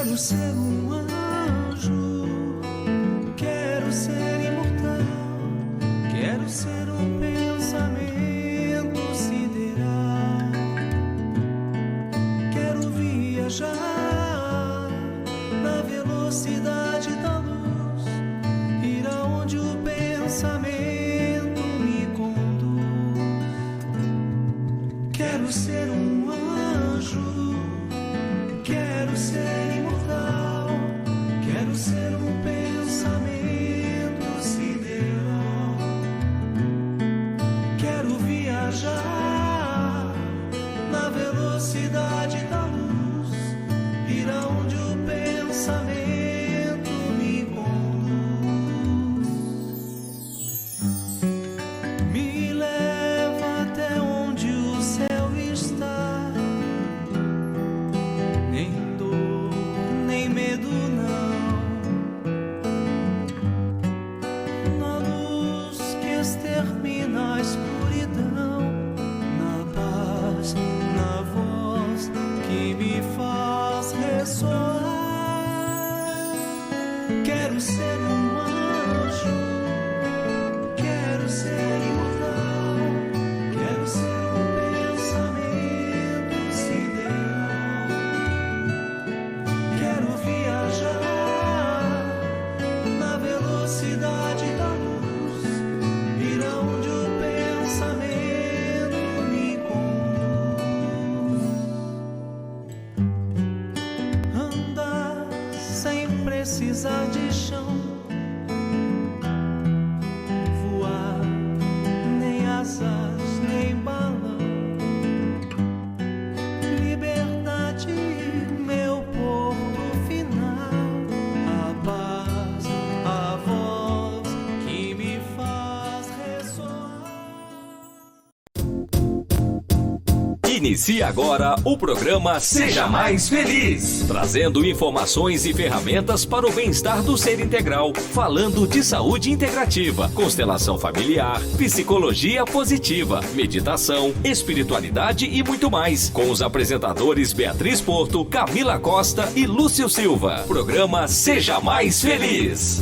Quero ser um anjo, quero ser imortal, quero ser um pensamento sideral. Quero viajar na velocidade da luz, ir aonde o pensamento me conduz. Quero ser um anjo, quero ser imortal, quero ser um pensamento sideral. Quero viajar na velocidade da luz, ir aonde o pensamento me conduz. Me leva até onde o céu está. Nem dor, nem medo não. Na luz que extermina a escuridão, na paz, na voz que me faz ressoar. Quero ser um anjo, quero ser imortal, quero ser um pensamento sideral. Quero viajar na velocidade da luz, ir aonde o pensamento me conduz. Andar sem precisar de chão, voar nem asas nem balão. Liberdade, meu porto final, a paz, a voz que me faz ressoar. Inicia agora o programa Seja Mais Feliz, trazendo informações e ferramentas para o bem-estar do ser integral, falando de saúde integrativa, constelação familiar, psicologia positiva, meditação, espiritualidade e muito mais, com os apresentadores Beatriz Porto, Camila Costa e Lúcio Silva. Programa Seja Mais Feliz.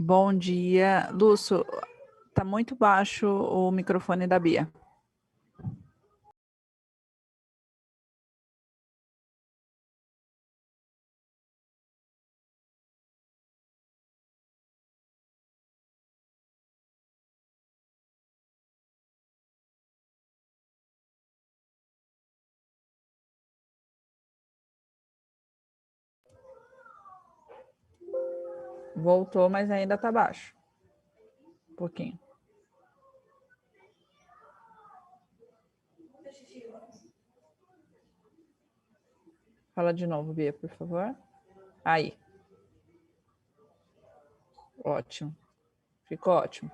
Bom dia. Lúcio, tá muito baixo o microfone da Bia. Voltou, mas ainda tá baixo. Um pouquinho. Fala de novo, Bia, por favor. Aí. Ótimo. Ficou ótimo.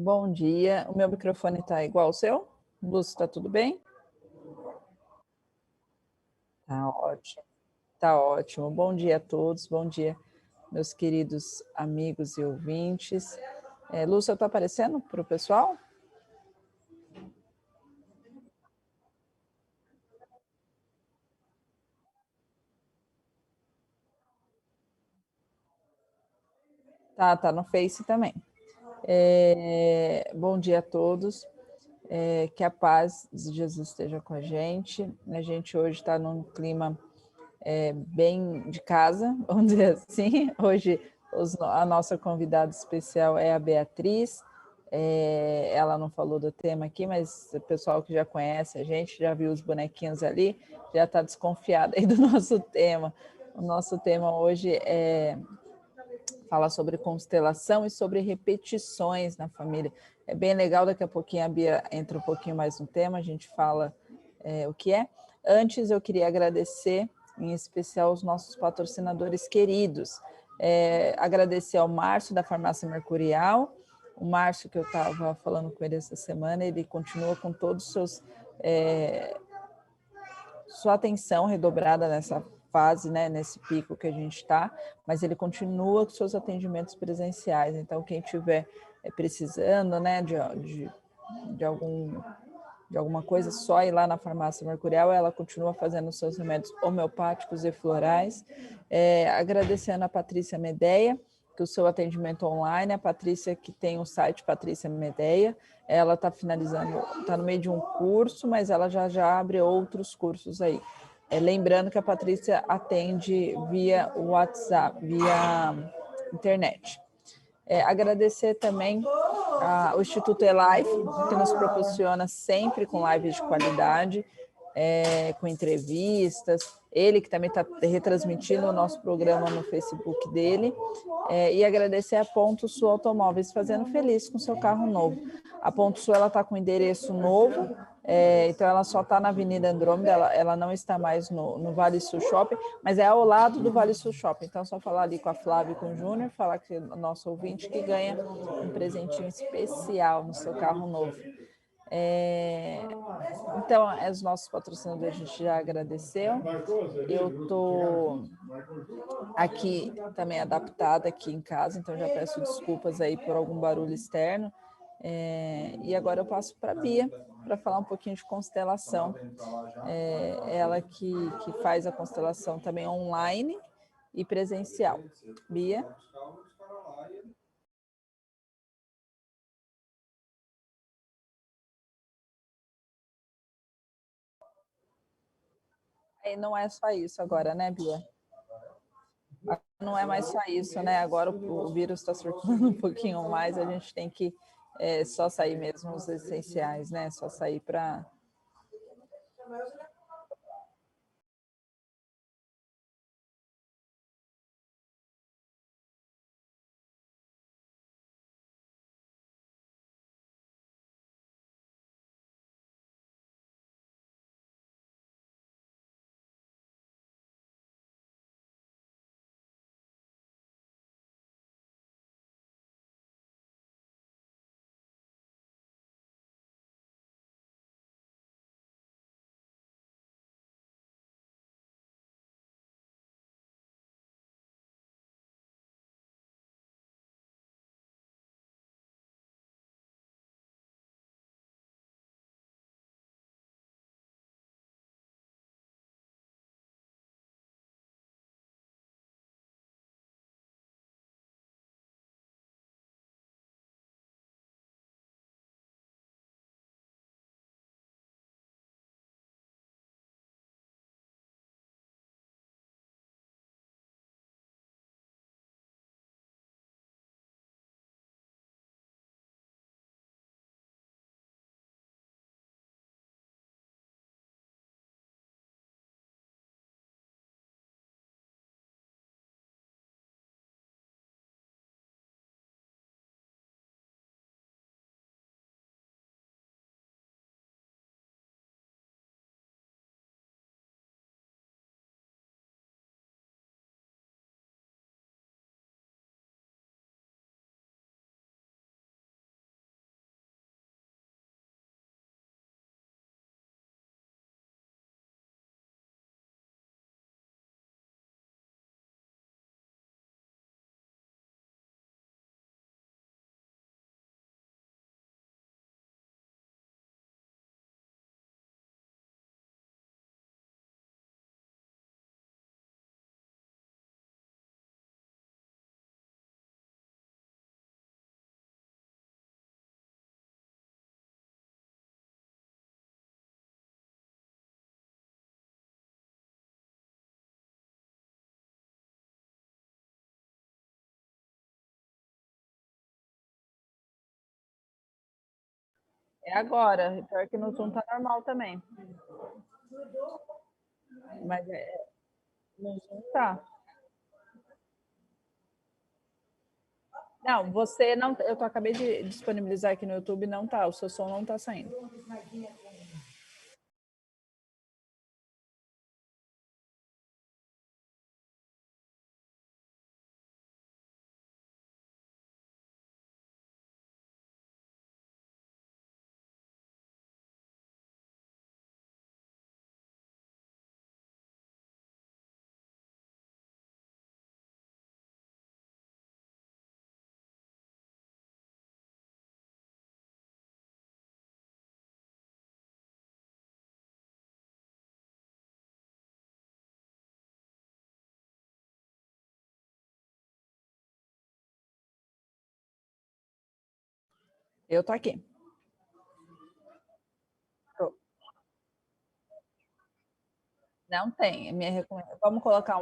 Bom dia. O meu microfone está igual ao seu? Lúcio, está tudo bem? Tá ótimo. Tá ótimo. Bom dia a todos. Bom dia, meus queridos amigos e ouvintes. Lúcio, está aparecendo para o pessoal? Tá no Face também. Bom dia a todos. Que a paz de Jesus esteja com a gente. A gente hoje está num clima bem de casa, vamos dizer assim. Hoje a nossa convidada especial é a Beatriz. Ela não falou do tema aqui, mas o pessoal que já conhece a gente, já viu os bonequinhos ali, já está desconfiado aí do nosso tema. O nosso tema hoje fala sobre constelação e sobre repetições na família. É bem legal, daqui a pouquinho a Bia entra um pouquinho mais no tema, a gente fala o que é. Antes eu queria agradecer, em especial, os nossos patrocinadores queridos. Agradecer ao Márcio, da Farmácia Mercurial. O Márcio, que eu estava falando com ele essa semana, ele continua com todos os seus... sua atenção redobrada nessa fase, né, nesse pico que a gente está, mas ele continua com seus atendimentos presenciais. Então, quem estiver precisando, né, de alguma coisa, só ir lá na Farmácia Mercurial, ela continua fazendo seus remédios homeopáticos e florais. Agradecendo a Patrícia Medeia, que o seu atendimento online, a Patrícia que tem o site Patrícia Medeia, ela está finalizando, está no meio de um curso, mas ela já abre outros cursos aí. Lembrando que a Patrícia atende via WhatsApp, via internet. Agradecer também ao Instituto eLife, que nos proporciona sempre com lives de qualidade, com entrevistas, ele que também está retransmitindo o nosso programa no Facebook dele, e agradecer a Ponto Sul Automóveis, fazendo feliz com seu carro novo. A Ponto Sul está com endereço novo, então ela só está na Avenida Andrômeda, ela não está mais no Vale Sul Shopping, mas é ao lado do Vale Sul Shopping. Então, é só falar ali com a Flávia e com o Júnior, falar que o nosso ouvinte que ganha um presentinho especial no seu carro novo. Então, os nossos patrocinadores a gente já agradeceu. Eu estou aqui também adaptada aqui em casa, então já peço desculpas aí por algum barulho externo. E agora eu passo para a Bia, para falar um pouquinho de constelação. Ela que faz a constelação também online e presencial. Bia? E não é só isso agora, né, Bia? Não é mais só isso, né? Agora o vírus está circulando um pouquinho mais, a gente tem que só sair mesmo os essenciais, né? Só sair para É agora. Pior que no Zoom tá normal também. Mas no Zoom tá. Não, você não. Acabei de disponibilizar aqui no YouTube, não tá. O seu som não tá saindo. Eu tô aqui. Não tem. Vamos colocar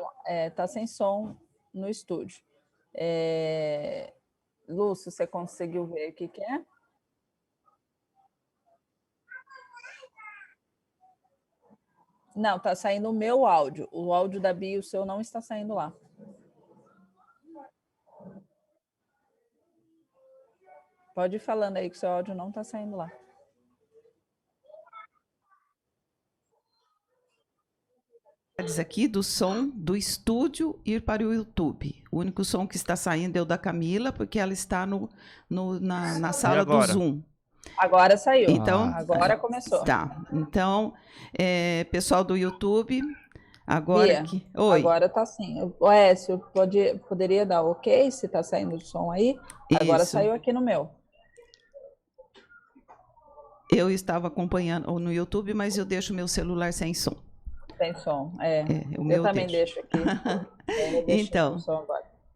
tá sem som no estúdio. Lúcio, você conseguiu ver o que é? Não, tá saindo o meu áudio. O áudio da Bia, o seu não está saindo lá. Pode ir falando aí que o seu áudio não está saindo lá. Aqui do som do estúdio ir para o YouTube. O único som que está saindo é o da Camila, porque ela está na sala do Zoom. Agora saiu. Então, agora começou. Tá. Então, pessoal do YouTube, agora Bia, que. Oi. Agora tá sim. O Écio, poderia dar ok se tá saindo o som aí? Agora Isso. saiu aqui no meu. Eu estava acompanhando no YouTube, mas eu deixo meu celular sem som. Sem som, eu também deixo aqui. Então,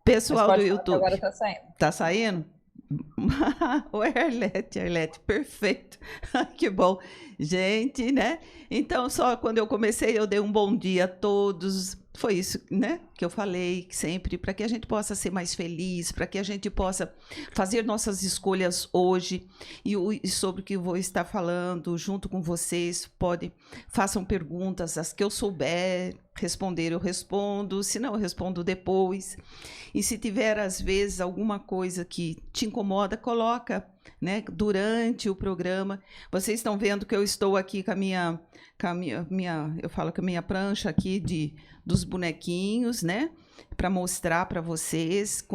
pessoal do YouTube. Agora tá saindo. Tá saindo? Oi, Arlete, perfeito. Que bom. Gente, né? Então, só quando eu comecei, eu dei um bom dia a todos. Foi isso, né, que eu falei sempre, para que a gente possa ser mais feliz, para que a gente possa fazer nossas escolhas hoje. E sobre o que eu vou estar falando junto com vocês, façam perguntas, as que eu souber responder, eu respondo, se não, eu respondo depois. E se tiver, às vezes, alguma coisa que te incomoda, coloca, né, durante o programa. Vocês estão vendo que eu estou aqui com a minha eu falo com a minha prancha aqui dos bonequinhos, né, para mostrar para vocês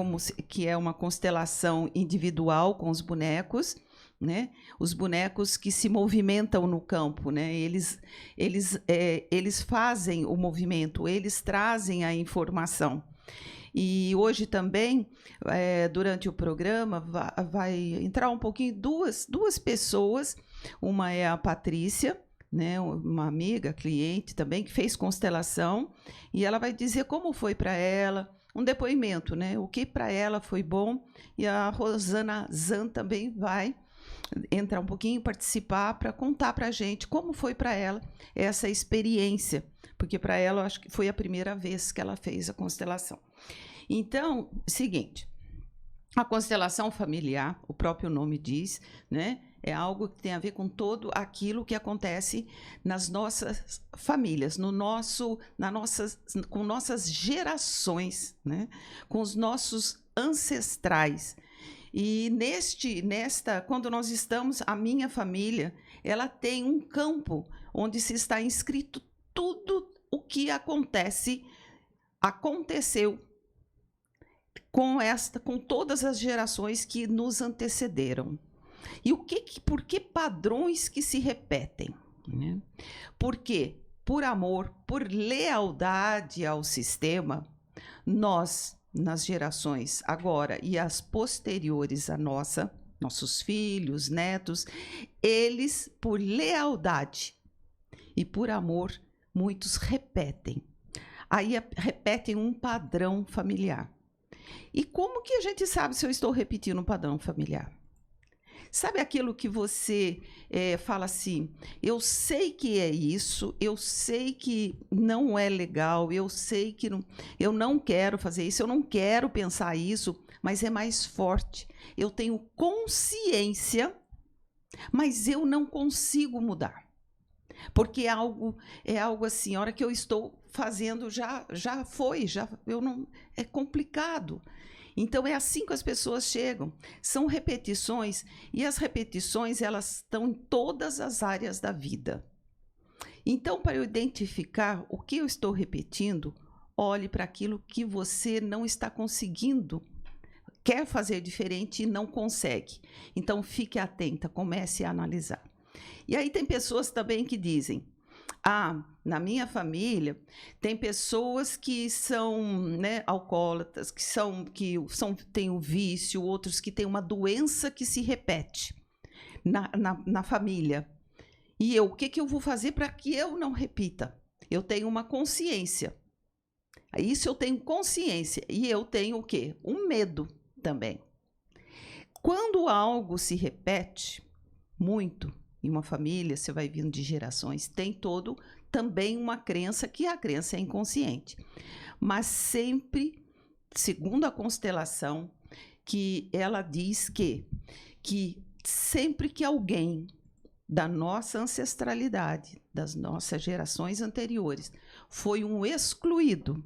que é uma constelação individual com os bonecos, né, os bonecos que se movimentam no campo, né, eles fazem o movimento, eles trazem a informação. E hoje também, durante o programa, vai entrar um pouquinho duas pessoas. Uma é a Patrícia, né, uma amiga, cliente também, que fez constelação, e ela vai dizer como foi para ela, um depoimento, né, o que para ela foi bom, e a Rosana Zan também vai entrar um pouquinho, participar, para contar para a gente como foi para ela essa experiência, porque para ela, eu acho que foi a primeira vez que ela fez a constelação. Então, seguinte, a constelação familiar, o próprio nome diz, né, é algo que tem a ver com todo aquilo que acontece nas nossas famílias, com nossas gerações, né, com os nossos ancestrais. E quando nós estamos, a minha família, ela tem um campo onde se está inscrito tudo o que aconteceu com todas as gerações que nos antecederam. E por que padrões que se repetem? Né? Porque, por amor, por lealdade ao sistema, nós, nas gerações agora e as posteriores a nossos filhos, netos, eles, por lealdade e por amor, muitos repetem. Aí repetem um padrão familiar. E como que a gente sabe se eu estou repetindo um padrão familiar? Sabe aquilo que você fala assim, eu sei que é isso, eu sei que não é legal, eu sei que eu não quero fazer isso, eu não quero pensar isso, mas é mais forte. Eu tenho consciência mas eu não consigo mudar. Porque é algo assim, a hora que eu estou fazendo já foi, eu não, é complicado. Então é assim que as pessoas chegam. São repetições, e as repetições elas estão em todas as áreas da vida. Então, para eu identificar o que eu estou repetindo, olhe para aquilo que você não está conseguindo, quer fazer diferente e não consegue. Então, fique atenta, comece a analisar. E aí tem pessoas também que dizem, na minha família tem pessoas que são, né, alcoólatras, que têm o vício, outros que têm uma doença que se repete na família. E o que eu vou fazer para que eu não repita? Eu tenho uma consciência. Isso eu tenho consciência. E eu tenho o quê? Um medo também. Quando algo se repete muito em uma família, você vai vindo de gerações, tem também uma crença, que a crença é inconsciente. Mas sempre, segundo a constelação, que ela diz que sempre que alguém da nossa ancestralidade, das nossas gerações anteriores, foi um excluído,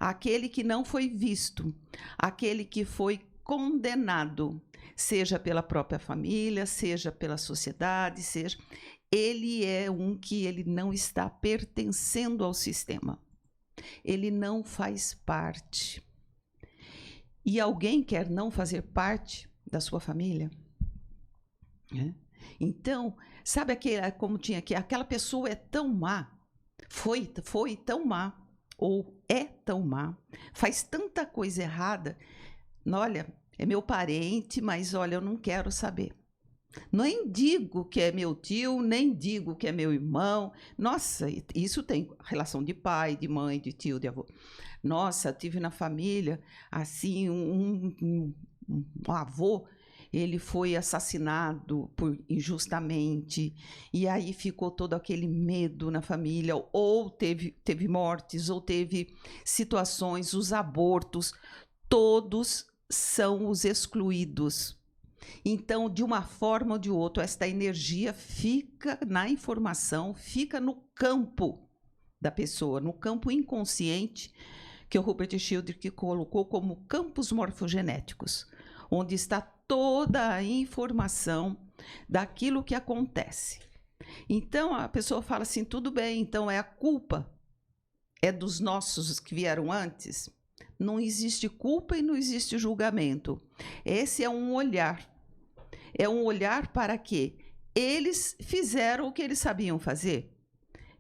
aquele que não foi visto, aquele que foi condenado, seja pela própria família, seja pela sociedade, ele é que ele não está pertencendo ao sistema. Ele não faz parte. E alguém quer não fazer parte da sua família? Então, sabe como tinha aqui, aquela pessoa é tão má, foi tão má, ou é tão má, faz tanta coisa errada, olha, é meu parente, mas olha, eu não quero saber. Nem digo que é meu tio, nem digo que é meu irmão. Nossa, isso tem relação de pai, de mãe, de tio, de avô. Nossa, tive na família, assim, um avô, ele foi assassinado injustamente, e aí ficou todo aquele medo na família, ou teve mortes, ou teve situações, os abortos, todos são os excluídos. Então, de uma forma ou de outra, esta energia fica na informação, fica no campo da pessoa, no campo inconsciente, que o Rupert Sheldrake colocou como campos morfogenéticos, onde está toda a informação daquilo que acontece. Então, a pessoa fala assim, tudo bem, então a culpa é dos nossos que vieram antes? Não existe culpa e não existe julgamento. Esse é um olhar. É um olhar para que eles fizeram o que eles sabiam fazer.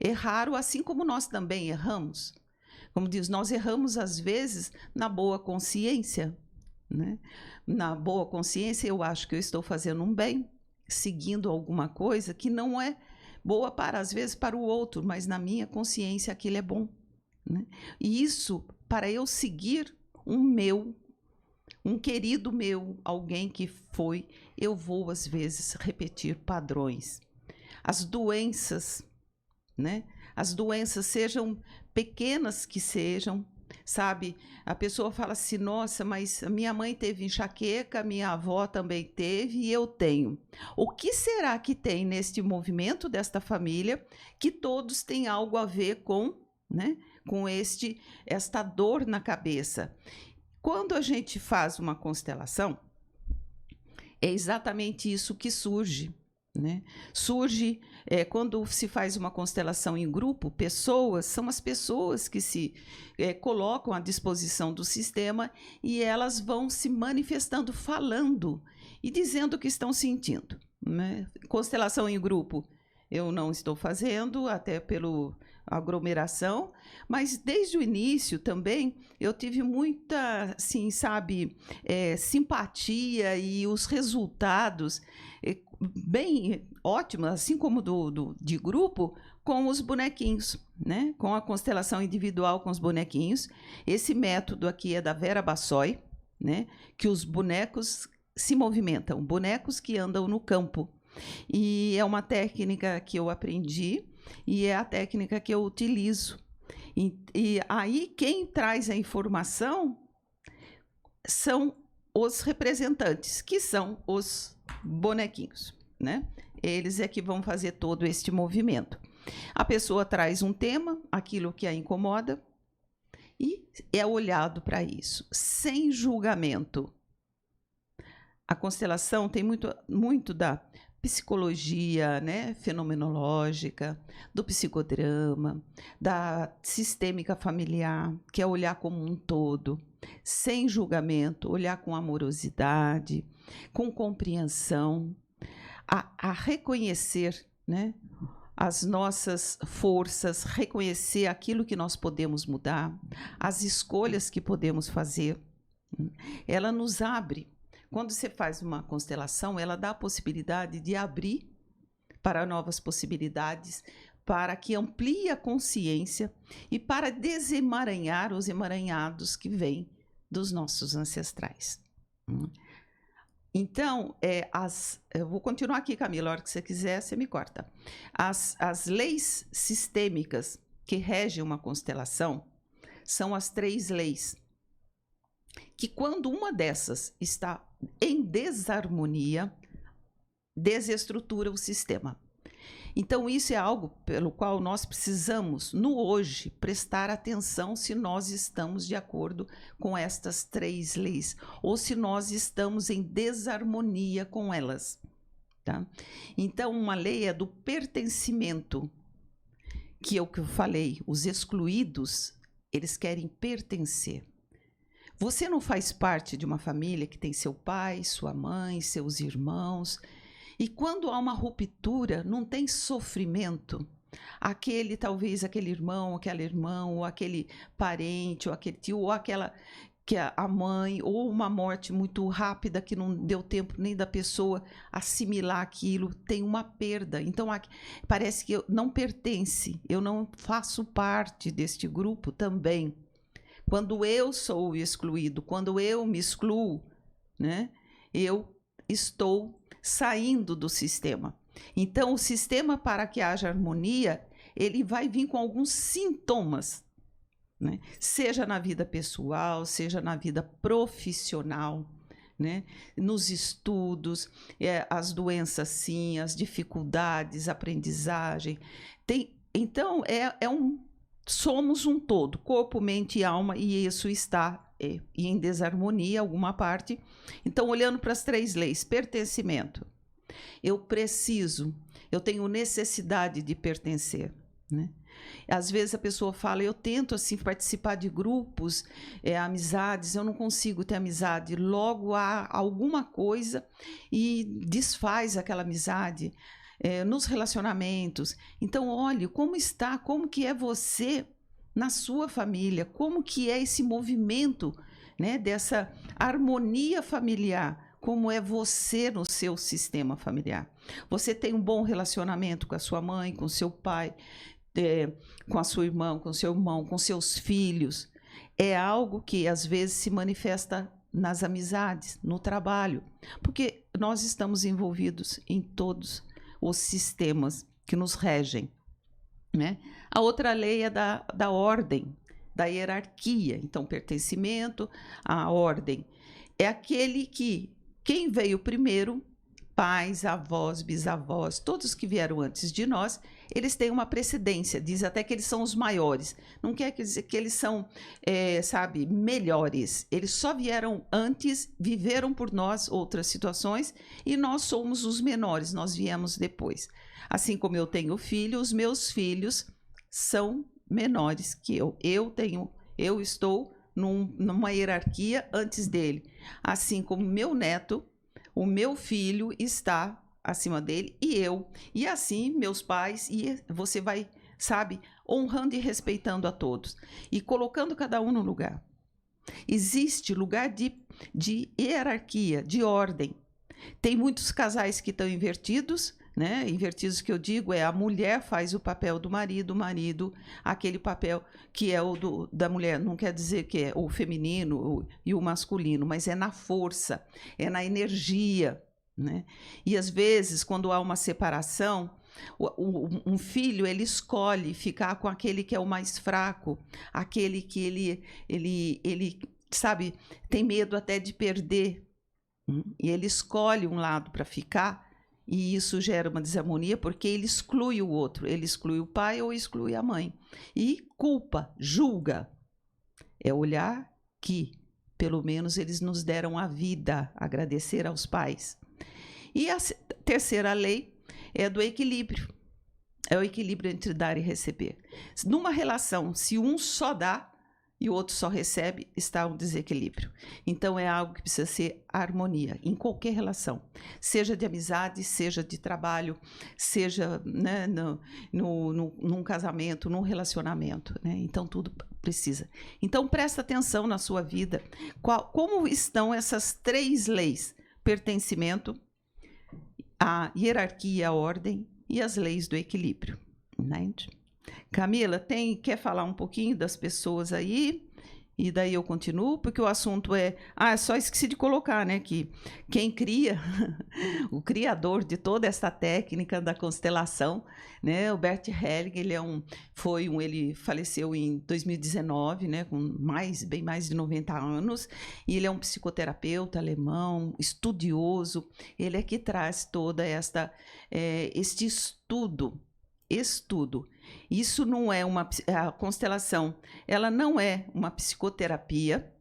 Erraram assim como nós também erramos. Como diz, nós erramos às vezes na boa consciência, né? Na boa consciência, eu acho que eu estou fazendo um bem, seguindo alguma coisa que não é boa às vezes para o outro, mas na minha consciência aquilo é bom, né? E isso, para eu seguir um querido meu, alguém que foi, eu vou às vezes repetir padrões. As doenças, né? As doenças, sejam pequenas que sejam, sabe? A pessoa fala assim, nossa, mas a minha mãe teve enxaqueca, minha avó também teve e eu tenho. O que será que tem neste movimento desta família que todos têm algo a ver com, né? Com esta dor na cabeça? Quando a gente faz uma constelação, é exatamente isso que surge, né? Surge quando se faz uma constelação em grupo, são as pessoas que se colocam à disposição do sistema e elas vão se manifestando, falando e dizendo o que estão sentindo, né? Constelação em grupo eu não estou fazendo, até pela aglomeração, mas desde o início também eu tive muita, assim, sabe, simpatia e os resultados bem ótimos, assim como de grupo, com os bonequinhos, né? Com a constelação individual com os bonequinhos. Esse método aqui é da Vera Bassoi, né? Que os bonecos se movimentam, bonecos que andam no campo. E é uma técnica que eu aprendi e é a técnica que eu utilizo. E aí quem traz a informação são os representantes, que são os bonequinhos, né? Eles é que vão fazer todo este movimento. A pessoa traz um tema, aquilo que a incomoda, e é olhado para isso, sem julgamento. A constelação tem muito da psicologia, né, fenomenológica, do psicodrama, da sistêmica familiar, que é olhar como um todo, sem julgamento, olhar com amorosidade, com compreensão, a reconhecer, né, as nossas forças, reconhecer aquilo que nós podemos mudar, as escolhas que podemos fazer. Ela nos abre. Quando você faz uma constelação, ela dá a possibilidade de abrir para novas possibilidades, para que amplie a consciência e para desemaranhar os emaranhados que vêm dos nossos ancestrais. Então, eu vou continuar aqui, Camila, a hora que você quiser, você me corta. As leis sistêmicas que regem uma constelação são as 3 leis, que quando uma dessas está em desarmonia, desestrutura o sistema. Então, isso é algo pelo qual nós precisamos, no hoje, prestar atenção se nós estamos de acordo com estas 3 leis, ou se nós estamos em desarmonia com elas. Tá? Então, uma lei é do pertencimento, que é o que eu falei, os excluídos, eles querem pertencer. Você não faz parte de uma família que tem seu pai, sua mãe, seus irmãos. E quando há uma ruptura, não tem sofrimento. Talvez aquele irmão, aquela irmã, ou aquele parente, ou aquele tio, ou aquela que a mãe, ou uma morte muito rápida que não deu tempo nem da pessoa assimilar aquilo, tem uma perda. Então parece que eu não pertence, eu não faço parte deste grupo também. Quando eu sou excluído, quando eu me excluo, né, eu estou saindo do sistema. Então, o sistema, para que haja harmonia, ele vai vir com alguns sintomas, né? Seja na vida pessoal, seja na vida profissional, né? Nos estudos, as doenças sim, as dificuldades, aprendizagem. Então, somos um todo, corpo, mente e alma, e isso está em desarmonia, alguma parte. Então, olhando para as 3 leis, pertencimento. Eu tenho necessidade de pertencer, né? Às vezes a pessoa fala, eu tento assim participar de grupos, amizades, eu não consigo ter amizade. Logo há alguma coisa e desfaz aquela amizade. Nos relacionamentos. Então, olhe como que é você na sua família, como que é esse movimento, né, dessa harmonia familiar, como é você no seu sistema familiar. Você tem um bom relacionamento com a sua mãe, com seu pai, com a sua irmã, com seu irmão, com seus filhos. É algo que às vezes se manifesta nas amizades, no trabalho, porque nós estamos envolvidos em todos os sistemas que nos regem, né? A outra lei é da ordem, da hierarquia. Então, pertencimento, a ordem. É aquele que, quem veio primeiro, pais, avós, bisavós, todos que vieram antes de nós, eles têm uma precedência, diz até que eles são os maiores. Não quer dizer que eles são, melhores. Eles só vieram antes, viveram por nós outras situações e nós somos os menores, nós viemos depois. Assim como eu tenho filho, os meus filhos são menores que eu. Eu estou numa hierarquia antes dele. Assim como meu neto, o meu filho está acima dele e eu. E assim, meus pais, e você vai, honrando e respeitando a todos. E colocando cada um no lugar. Existe lugar de hierarquia, de ordem. Tem muitos casais que estão invertidos, né? Invertidos que eu digo a mulher faz o papel do marido, o marido aquele papel que é o da mulher. Não quer dizer que é o feminino e o masculino, mas é na força, é na energia, né? E às vezes, quando há uma separação, um filho ele escolhe ficar com aquele que é o mais fraco, aquele que ele tem medo até de perder, e ele escolhe um lado para ficar. E isso gera uma desarmonia porque ele exclui o outro, ele exclui o pai ou exclui a mãe. E culpa, julga. É olhar que, pelo menos, eles nos deram a vida, agradecer aos pais. E a terceira lei é do equilíbrio. É o equilíbrio entre dar e receber. Numa relação, se um só dá e o outro só recebe, está um desequilíbrio. Então, é algo que precisa ser harmonia em qualquer relação. Seja de amizade, seja de trabalho, seja, né, num casamento, num relacionamento. Né? Então, tudo precisa. Então, presta atenção na sua vida. Como estão essas 3 leis? Pertencimento, a hierarquia, a ordem e as leis do equilíbrio. Entende? Camila, quer falar um pouquinho das pessoas aí? E daí eu continuo, porque o assunto só esqueci de colocar, né, que quem cria, o criador de toda essa técnica da constelação, né, o Bert Hellinger, ele faleceu em 2019, né, com bem mais de 90 anos, e ele é um psicoterapeuta alemão, estudioso, ele é que traz toda este estudo. Isso não é a constelação, ela não é uma psicoterapia,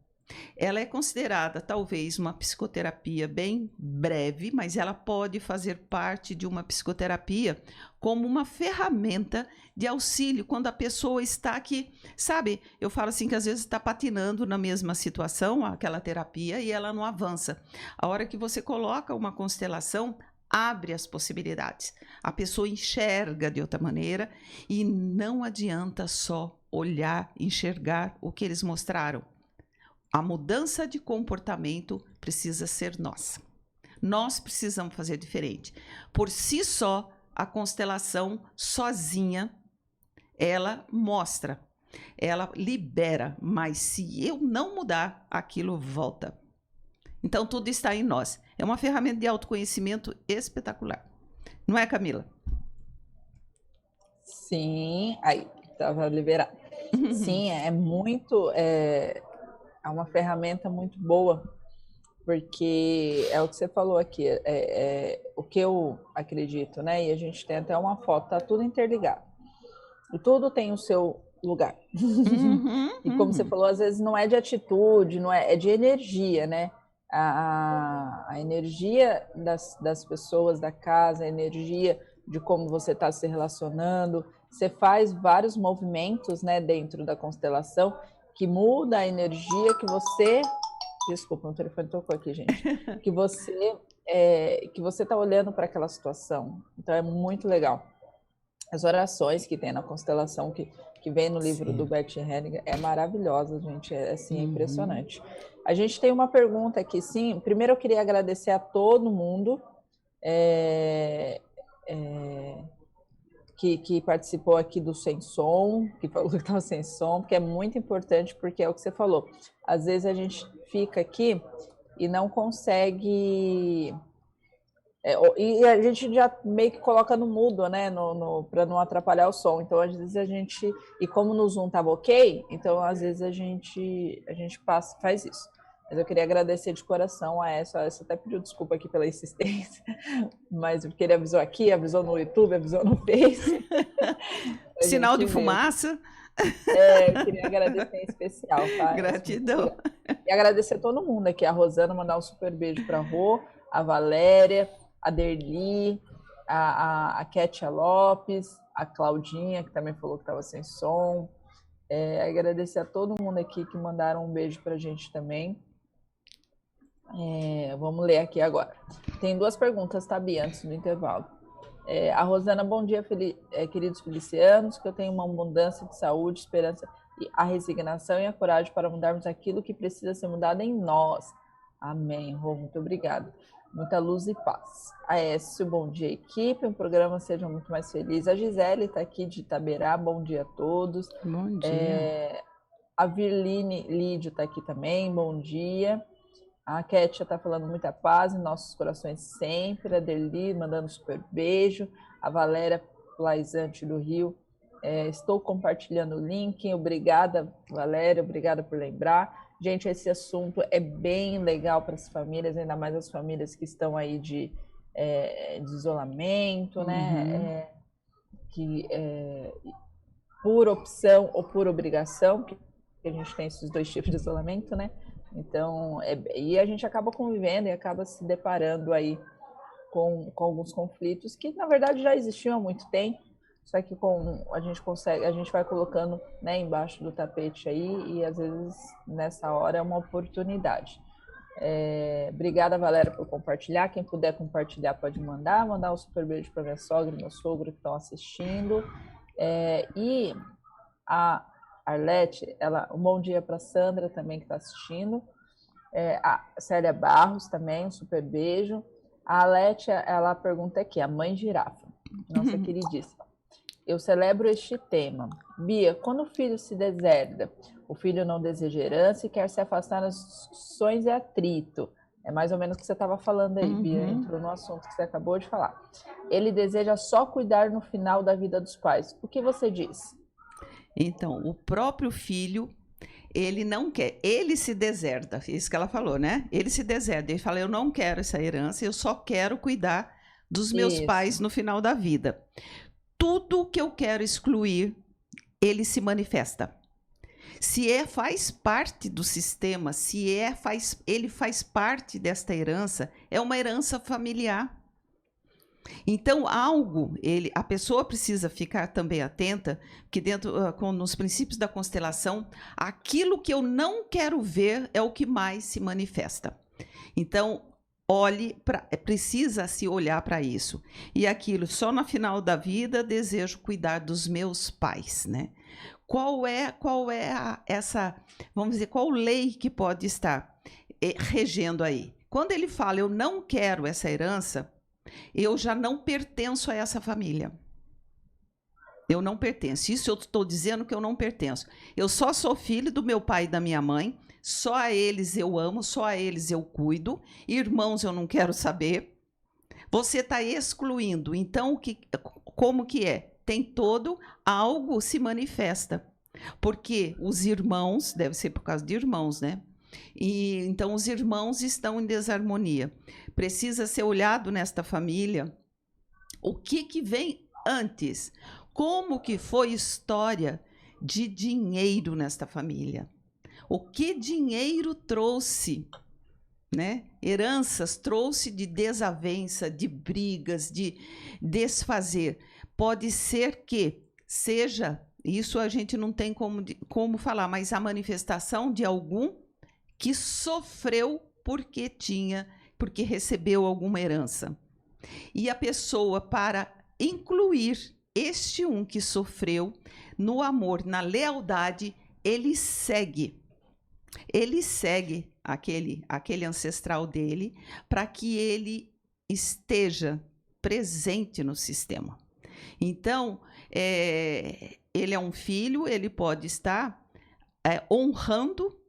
ela é considerada talvez uma psicoterapia bem breve, mas ela pode fazer parte de uma psicoterapia como uma ferramenta de auxílio quando a pessoa está aqui, sabe? Eu falo assim que às vezes está patinando na mesma situação, aquela terapia, e ela não avança. A hora que você coloca uma constelação, abre as possibilidades. A pessoa enxerga de outra maneira e não adianta só olhar, enxergar o que eles mostraram. A mudança de comportamento precisa ser nossa. Nós precisamos fazer diferente. Por si só, a constelação sozinha, ela mostra, ela libera, mas se eu não mudar, aquilo volta. Então, tudo está em nós. É uma ferramenta de autoconhecimento espetacular. Não é, Camila? Sim, aí, estava liberado. Sim, é muito... É uma ferramenta muito boa, porque é o que você falou aqui, o que eu acredito, né? E a gente tem até uma foto, tá tudo interligado. E tudo tem o seu lugar. E como você falou, às vezes não é de atitude, é de energia, né? A energia das pessoas da casa, a energia de como você está se relacionando. Você faz vários movimentos, né, dentro da constelação que muda a energia que você... Desculpa, meu telefone tocou aqui, gente. Que você está olhando para aquela situação. Então, é muito legal. As orações que tem na constelação, que vem no livro do Bert Hellinger, é maravilhosa, gente. É impressionante. A gente tem uma pergunta aqui, sim. Primeiro, eu queria agradecer a todo mundo que participou aqui do Sem Som, que falou que estava sem som, porque é muito importante, porque é o que você falou. Às vezes a gente fica aqui e não consegue... e a gente já meio que coloca no mudo, né, para não atrapalhar o som. Então, às vezes a gente... E como no Zoom estava ok, então às vezes a gente faz isso. Mas eu queria agradecer de coração a essa até pediu desculpa aqui pela insistência, mas porque ele avisou aqui, avisou no YouTube, avisou no Face. Sinal de fumaça. Eu queria agradecer em especial, tá? Gratidão. E agradecer a todo mundo aqui, a Rosana, mandar um super beijo para a Rô, a Valéria, a Derli, a Kétia Lopes, a Claudinha, que também falou que estava sem som. Agradecer a todo mundo aqui que mandaram um beijo para a gente também. Vamos ler aqui agora. Tem 2 perguntas, tá, Bia, antes do intervalo. A Rosana, bom dia, queridos felicianos, que eu tenho uma abundância de saúde, esperança, e a resignação e a coragem para mudarmos aquilo que precisa ser mudado em nós. Amém, Rô, muito obrigada. Muita luz e paz. A Écio, bom dia, equipe, o programa seja muito mais feliz. A Gisele está aqui de Itaberá, bom dia a todos. Bom dia. A Virline Lídio está aqui também, bom dia. A Kétia está falando muita paz em nossos corações sempre. A Derli mandando super beijo. A Valéria Plaisante do Rio. Estou compartilhando o link. Obrigada, Valéria. Obrigada por lembrar. Gente, esse assunto é bem legal para as famílias, ainda mais as famílias que estão aí de isolamento, né? Por opção ou por obrigação, porque a gente tem esses dois tipos de isolamento, né? Então, e a gente acaba convivendo e acaba se deparando aí com alguns conflitos que, na verdade, já existiam há muito tempo, só que a gente vai colocando, né, embaixo do tapete aí, e às vezes nessa hora é uma oportunidade. Obrigada, Valéria, por compartilhar. Quem puder compartilhar pode mandar um super beijo para minha sogra e meu sogro que estão assistindo. E a Arlete, um bom dia para a Sandra também que está assistindo. A Célia Barros também, um super beijo. A Arlete, ela pergunta aqui, a mãe girafa, nossa queridíssima. Eu celebro este tema. Bia, quando o filho se deserda, o filho não deseja herança e quer se afastar das discussões e atrito. É mais ou menos o que você estava falando aí, Bia, entrou no assunto que você acabou de falar. Ele deseja só cuidar no final da vida dos pais. O que você diz? Então, o próprio filho, ele não quer, ele se deserda, isso que ela falou, né? Ele se deserda, ele fala, eu não quero essa herança, eu só quero cuidar dos meus pais no final da vida. Tudo que eu quero excluir, ele se manifesta. Se faz parte do sistema, ele faz parte desta herança, é uma herança familiar. Então, a pessoa precisa ficar também atenta, que nos princípios da constelação, aquilo que eu não quero ver é o que mais se manifesta. Então, precisa se olhar para isso. E aquilo, só no final da vida, desejo cuidar dos meus pais, né? Qual é vamos dizer, qual lei que pode estar regendo aí? Quando ele fala, eu não quero essa herança, eu já não pertenço a essa família. Eu não pertenço. Isso eu estou dizendo que eu não pertenço. Eu só sou filho do meu pai e da minha mãe, só a eles eu amo, só a eles eu cuido, irmãos eu não quero saber. Você está excluindo. Então, como que é? Tem algo se manifesta. Porque os irmãos, deve ser por causa de irmãos, né? E então os irmãos estão em desarmonia. Precisa ser olhado nesta família o que vem antes. Como que foi história de dinheiro nesta família? O que dinheiro trouxe, né? Heranças trouxe de desavença, de brigas, de desfazer. Pode ser que seja, isso a gente não tem como falar, mas a manifestação de algum que sofreu porque recebeu alguma herança. E a pessoa, para incluir este que sofreu no amor, na lealdade, ele segue aquele ancestral dele para que ele esteja presente no sistema. Então, ele é um filho, ele pode estar honrando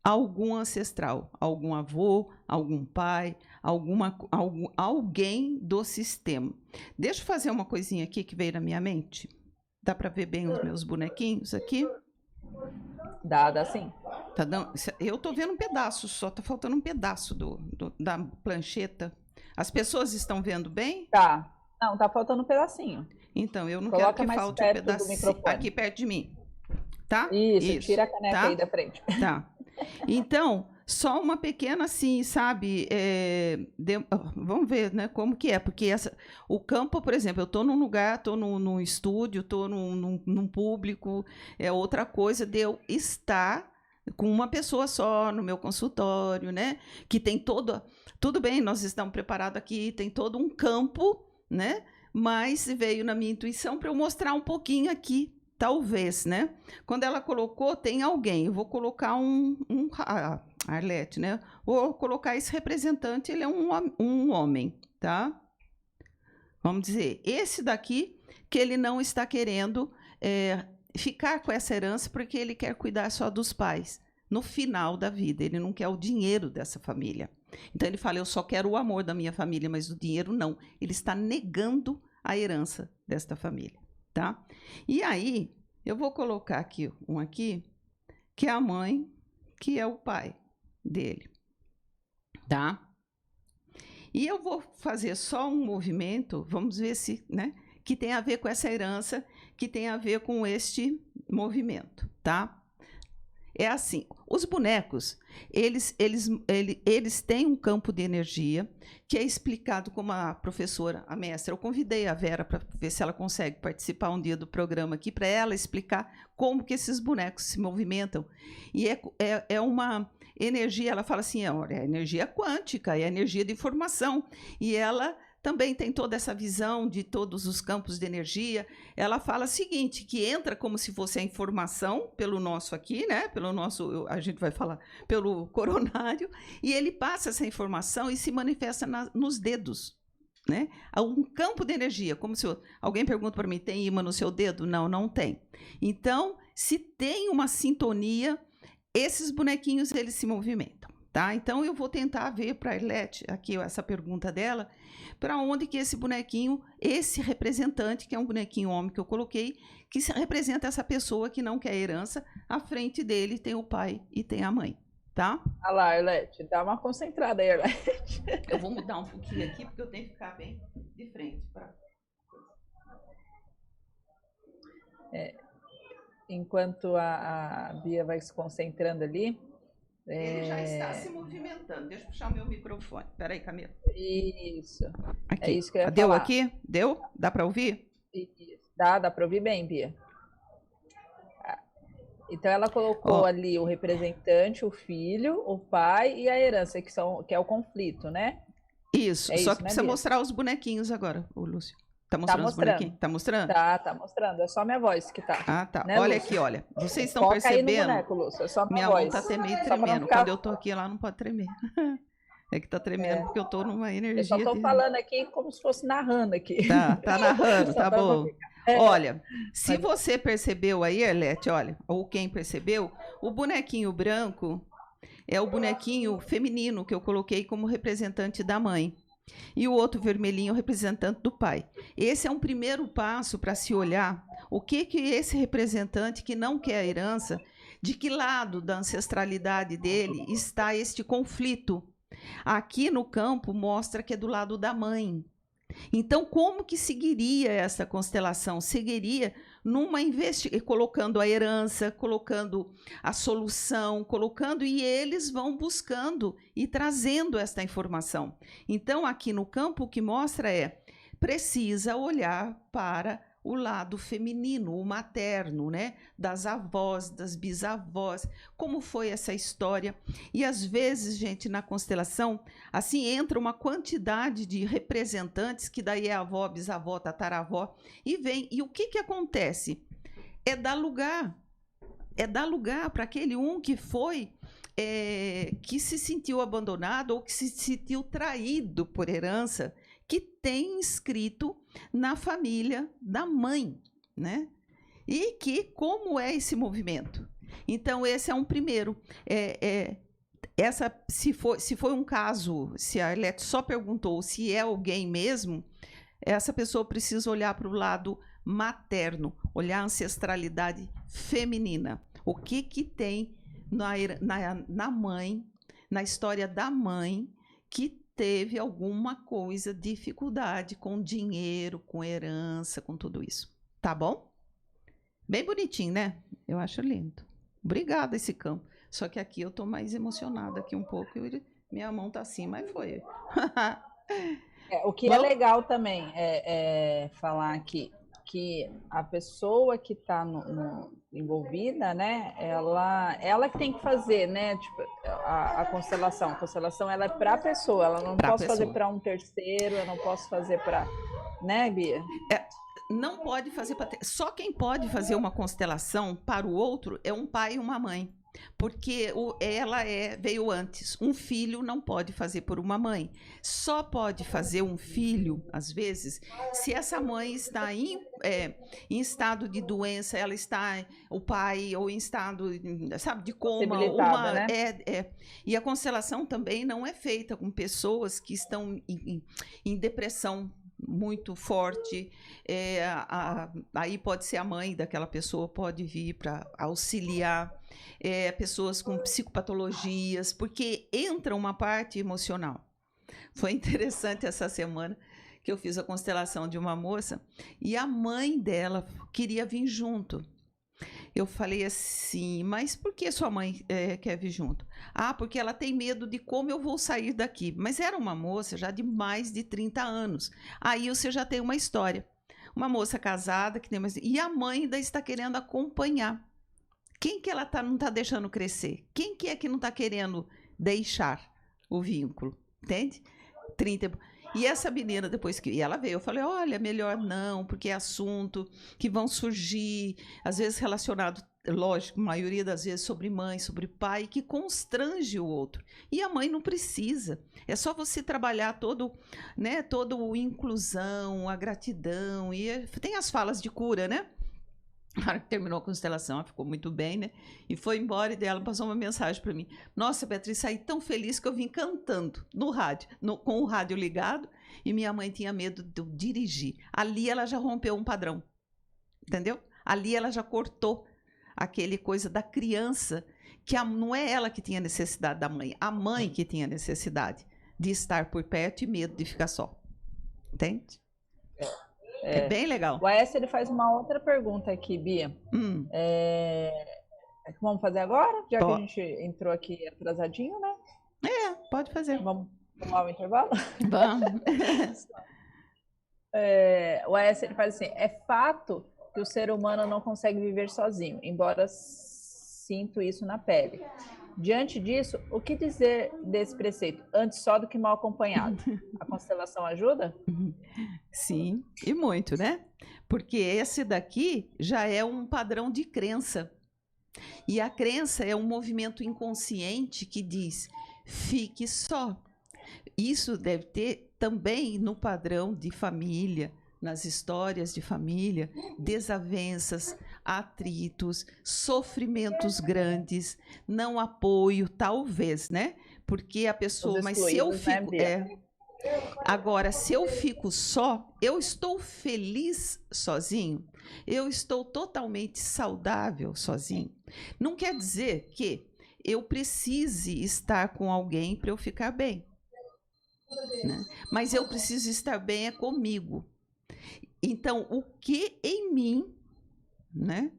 algum ancestral, algum avô, algum pai, alguém do sistema. Deixa eu fazer uma coisinha aqui que veio na minha mente. Dá para ver bem os meus bonequinhos aqui? Dá sim. Tá dando, eu tô vendo um pedaço só, tá faltando um pedaço da plancheta. As pessoas estão vendo bem? Tá. Não, tá faltando um pedacinho. Então, eu não Coloca quero que falte um pedacinho aqui perto de mim. Tá? Isso, tira a caneca aí da frente. Tá. Então, só uma pequena assim, sabe? Vamos ver, né, como que é. Porque o campo, por exemplo, eu estou num lugar, estou num estúdio, estou num público, é outra coisa de eu estar com uma pessoa só no meu consultório, né? Que tem tudo bem, nós estamos preparados aqui, tem todo um campo, né? Mas veio na minha intuição para eu mostrar um pouquinho aqui, talvez, né? Quando ela colocou, tem alguém, eu vou colocar a Arlete, né? Vou colocar esse representante, ele é um homem, tá? Vamos dizer, esse daqui, que ele não está querendo ficar com essa herança porque ele quer cuidar só dos pais. No final da vida, ele não quer o dinheiro dessa família. Então ele fala, eu só quero o amor da minha família, mas o dinheiro não. Ele está negando a herança desta família, tá? E aí, eu vou colocar aqui, que é a mãe, que é o pai dele, tá? E eu vou fazer só um movimento, vamos ver se, né, que tem a ver com essa herança, que tem a ver com este movimento, tá? É assim, os bonecos, eles têm um campo de energia que é explicado como a professora, a mestra. Eu convidei a Vera para ver se ela consegue participar um dia do programa aqui, para ela explicar como que esses bonecos se movimentam. E é uma energia, ela fala assim, olha, é energia quântica, é energia de informação. E ela também tem toda essa visão de todos os campos de energia. Ela fala o seguinte, que entra como se fosse a informação pelo nosso aqui, né? Pelo nosso, a gente vai falar, pelo coronário, e ele passa essa informação e se manifesta nos dedos, né? Um campo de energia, como se alguém pergunta para mim, tem imã no seu dedo? Não, não tem. Então, se tem uma sintonia, esses bonequinhos, eles se movimentam, tá? Então, eu vou tentar ver para a Arlete, aqui essa pergunta dela, para onde que esse bonequinho, esse representante, que é um bonequinho homem que eu coloquei, que representa essa pessoa que não quer herança, à frente dele tem o pai e tem a mãe, tá? Olha lá, Arlete, dá uma concentrada aí, Arlete. Eu vou mudar um pouquinho aqui, porque eu tenho que ficar bem de frente. Enquanto a Bia vai se concentrando ali... Ele já está se movimentando. Deixa eu puxar o meu microfone. Espera aí, Camila. Isso. Aqui. É isso que eu ia Deu falar. aqui? Deu? Dá para ouvir? Isso. Dá para ouvir bem, Bia. Então ela colocou ali o representante, o filho, o pai e a herança, que é o conflito, né? Isso. É Só isso, que né, precisa Bia? mostrar os bonequinhos agora, o Lúcio. Tá mostrando os bonequinhos? Tá mostrando? Tá mostrando. É só minha voz que tá. Ah, tá. Né, olha Lúcio? aqui, olha. Vocês estão Foca percebendo? aí no boneco, Lúcio. É só Minha voz. mão tá até meio Só pra não tremendo. ficar- Quando eu tô aqui, lá não pode tremer. É que tá tremendo porque eu tô numa energia. Eu só tô falando aqui como se fosse narrando aqui. Tá narrando, Só tá pra não bom. ficar- Olha, se você percebeu aí, Arlete, olha, ou quem percebeu, o bonequinho branco é o bonequinho feminino que eu coloquei como representante da mãe. E o outro vermelhinho é o representante do pai. Esse é um primeiro passo para se olhar o que esse representante que não quer a herança, de que lado da ancestralidade dele está este conflito. Aqui no campo mostra que é do lado da mãe. Então, como que seguiria essa constelação? Seguiria colocando a herança, colocando a solução, e eles vão buscando e trazendo esta informação. Então, aqui no campo, o que mostra precisa olhar para o lado feminino, o materno, né? Das avós, das bisavós, como foi essa história. E às vezes, gente, na constelação, assim entra uma quantidade de representantes, que daí é avó, bisavó, tataravó, e vem. E o que acontece? É dar lugar para aquele que foi, que se sentiu abandonado ou que se sentiu traído por herança, que tem inscrito na família da mãe, né? E que como é esse movimento? Então, esse é um primeiro. Se foi um caso, se a Arlete só perguntou se é alguém mesmo, essa pessoa precisa olhar para o lado materno, olhar a ancestralidade feminina. O que tem na mãe, na história da mãe, que teve alguma coisa, dificuldade com dinheiro, com herança, com tudo isso. Tá bom? Bem bonitinho, né? Eu acho lindo. Obrigada esse campo. Só que aqui eu tô mais emocionada aqui um pouco. Minha mão tá assim, mas foi. O que é legal também é falar aqui que a pessoa que está envolvida, né, ela que tem que fazer, né, tipo, a constelação. A constelação ela é para a pessoa, ela não posso fazer para um terceiro, eu não posso fazer para, né, Bia? Não pode fazer só quem pode fazer uma constelação para o outro é um pai e uma mãe. Porque ela veio antes. Um filho não pode fazer por uma mãe. Só pode fazer um filho, às vezes, se essa mãe está em estado de doença, ela está, o pai, ou em estado, sabe, de coma. Né? E a constelação também não é feita com pessoas que estão em depressão muito forte, aí pode ser a mãe daquela pessoa, pode vir para auxiliar, pessoas com psicopatologias, porque entra uma parte emocional. Foi interessante essa semana que eu fiz a constelação de uma moça e a mãe dela queria vir junto. Eu falei assim, mas por que sua mãe quer vir junto? Ah, porque ela tem medo de como eu vou sair daqui. Mas era uma moça já de mais de 30 anos. Aí você já tem uma história. Uma moça casada que tem mais... E a mãe ainda está querendo acompanhar. Quem que ela não está deixando crescer? Quem que é que não está querendo deixar o vínculo? Entende? 30... E essa menina, depois que ela veio, eu falei, olha, melhor não, porque é assunto que vão surgir, às vezes relacionado, lógico, a maioria das vezes sobre mãe, sobre pai, que constrange o outro. E a mãe não precisa. É só você trabalhar todo o inclusão, a gratidão, e tem as falas de cura, né? Na hora que terminou a constelação, ela ficou muito bem, né? E foi embora e dela passou uma mensagem para mim. Nossa, Beatriz, saí tão feliz que eu vim cantando no rádio, com o rádio ligado, e minha mãe tinha medo de eu dirigir. Ali ela já rompeu um padrão, entendeu? Ali ela já cortou aquele coisa da criança, que não é ela que tinha necessidade da mãe, a mãe que tinha necessidade de estar por perto e medo de ficar só. Entende? É bem legal. O Aécio, ele faz uma outra pergunta aqui, Bia. Vamos fazer agora? Já que a gente entrou aqui atrasadinho, né? Pode fazer. Vamos tomar o intervalo? Vamos. O Aécio, ele faz assim, é fato que o ser humano não consegue viver sozinho, embora sinto isso na pele. Diante disso, o que dizer desse preceito? Antes só do que mal acompanhado. A constelação ajuda? Sim, e muito, né? Porque esse daqui já é um padrão de crença. E a crença é um movimento inconsciente que diz, fique só. Isso deve ter também no padrão de família, nas histórias de família, desavenças, atritos, sofrimentos grandes, não apoio, talvez, né? Porque a pessoa, mas se eu fico... Agora, se eu fico só, eu estou feliz sozinho, eu estou totalmente saudável sozinho. Não quer dizer que eu precise estar com alguém para eu ficar bem, né? Mas eu preciso estar bem comigo. Então, o que em mim, né,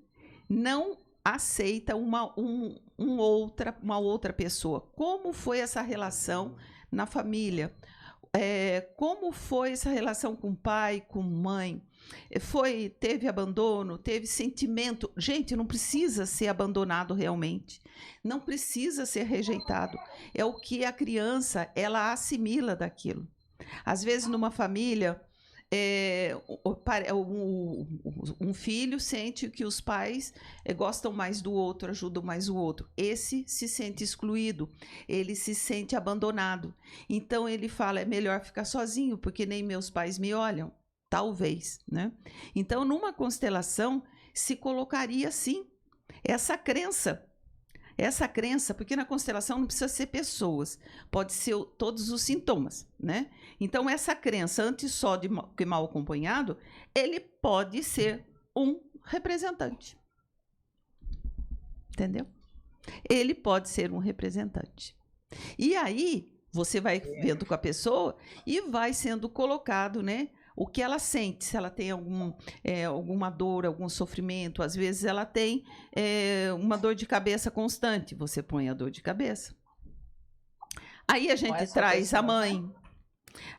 não aceita uma outra pessoa? Como foi essa relação na família? Como foi essa relação com pai, com mãe? Teve abandono, teve sentimento? Gente, não precisa ser abandonado realmente, não precisa ser rejeitado. É o que a criança, ela assimila daquilo. Às vezes, numa família, um filho sente que os pais gostam mais do outro, ajudam mais o outro. Esse se sente excluído, ele se sente abandonado. Então ele fala, é melhor ficar sozinho, porque nem meus pais me olham. Talvez, né? Então, numa constelação, se colocaria, sim, essa crença, porque na constelação não precisa ser pessoas, pode ser todos os sintomas, né? Então, essa crença, antes só de que mal acompanhado, ele pode ser um representante. Entendeu? Ele pode ser um representante. E aí, você vai vendo com a pessoa e vai sendo colocado, né? O que ela sente, se ela tem alguma dor, algum sofrimento. Às vezes ela tem uma dor de cabeça constante, você põe a dor de cabeça. Aí a gente traz a mãe,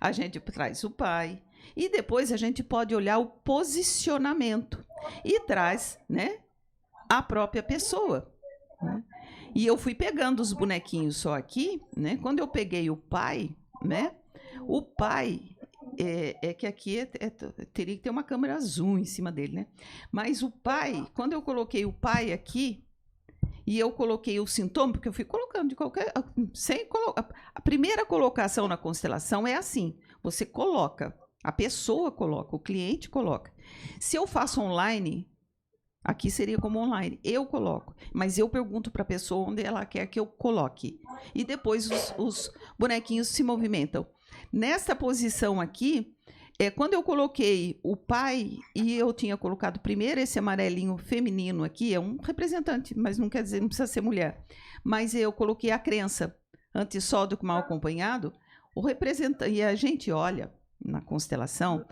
a gente traz o pai, e depois a gente pode olhar o posicionamento e traz, né, a própria pessoa, né? E eu fui pegando os bonequinhos só aqui, né? Quando eu peguei o pai, né? O pai... que aqui teria que ter uma câmera zoom em cima dele, né? Mas o pai, quando eu coloquei o pai aqui, e eu coloquei o sintoma, porque eu fui colocando de qualquer... A primeira colocação na constelação é assim, você coloca, a pessoa coloca, o cliente coloca. Se eu faço online, aqui seria como online, eu coloco, mas eu pergunto para a pessoa onde ela quer que eu coloque. E depois os bonequinhos se movimentam. Nessa posição aqui, quando eu coloquei o pai, e eu tinha colocado primeiro esse amarelinho feminino aqui, é um representante, mas não quer dizer, não precisa ser mulher. Mas eu coloquei a crença, antes só do que mal acompanhado, O representante, e a gente olha na constelação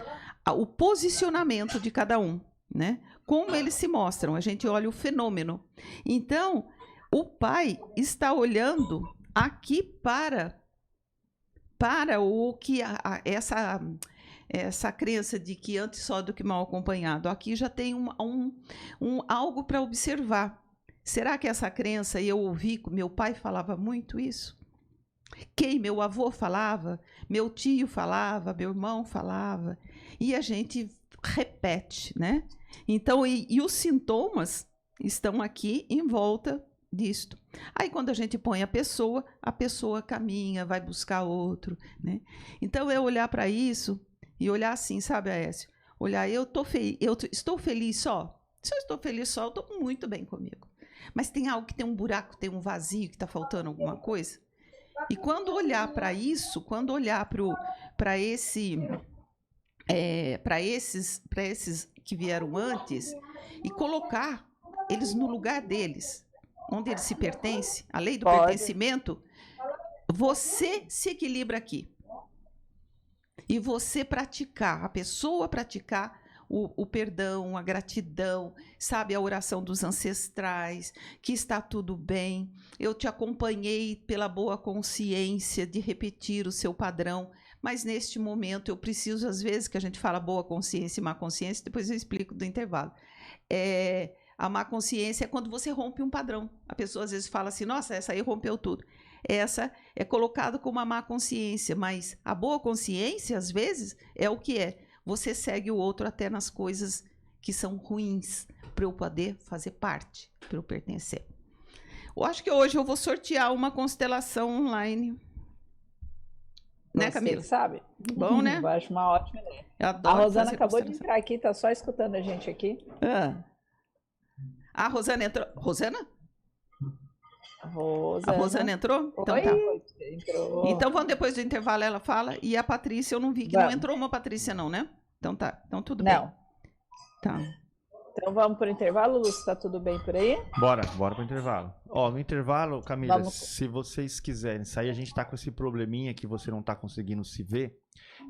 o posicionamento de cada um, né? Como eles se mostram, a gente olha o fenômeno. Então, o pai está olhando aqui para o que essa crença de que antes só do que mal acompanhado. Aqui já tem algo para observar. Será que essa crença, eu ouvi, meu pai falava muito isso? Meu avô falava, meu tio falava, meu irmão falava, e a gente repete, né? Então, e os sintomas estão aqui em volta disto. Aí, quando a gente põe a pessoa caminha, vai buscar outro, né? Então, é olhar para isso e olhar assim, sabe, Aécio? Olhar, eu estou feliz só? Se eu estou feliz só, eu estou muito bem comigo. Mas tem algo que tem um buraco, tem um vazio, que está faltando alguma coisa? E quando olhar para isso, quando olhar para esses que vieram antes e colocar eles no lugar deles, onde eles se pertencem, a lei do pertencimento, você se equilibra aqui. E você praticar, a pessoa praticar o perdão, a gratidão, sabe, a oração dos ancestrais, que está tudo bem. Eu te acompanhei pela boa consciência de repetir o seu padrão, mas neste momento eu preciso, às vezes, que a gente fala boa consciência e má consciência, depois eu explico do intervalo. A má consciência é quando você rompe um padrão. A pessoa às vezes fala assim, nossa, essa aí rompeu tudo. Essa é colocada como uma má consciência, mas a boa consciência, às vezes, é o que é. Você segue o outro até nas coisas que são ruins, para eu poder fazer parte, para eu pertencer. Eu acho que hoje eu vou sortear uma constelação online. Né, Camila? Você sabe? Bom, né? Eu acho uma ótima ideia. Eu adoro. A Rosana acabou de entrar aqui, tá só escutando a gente aqui. A Rosana entrou. Rosana? A Rosana entrou? Então Oi, tá. entrou. Então vamos depois do intervalo, ela fala. E a Patrícia, eu não vi que não entrou uma Patrícia não, né? Então tá. Então tudo bem. Não. Tá. Então vamos pro intervalo, Lúcio, tá tudo bem por aí? Bora pro intervalo. Ó, no intervalo, Camila, se vocês quiserem sair, a gente tá com esse probleminha que você não tá conseguindo se ver.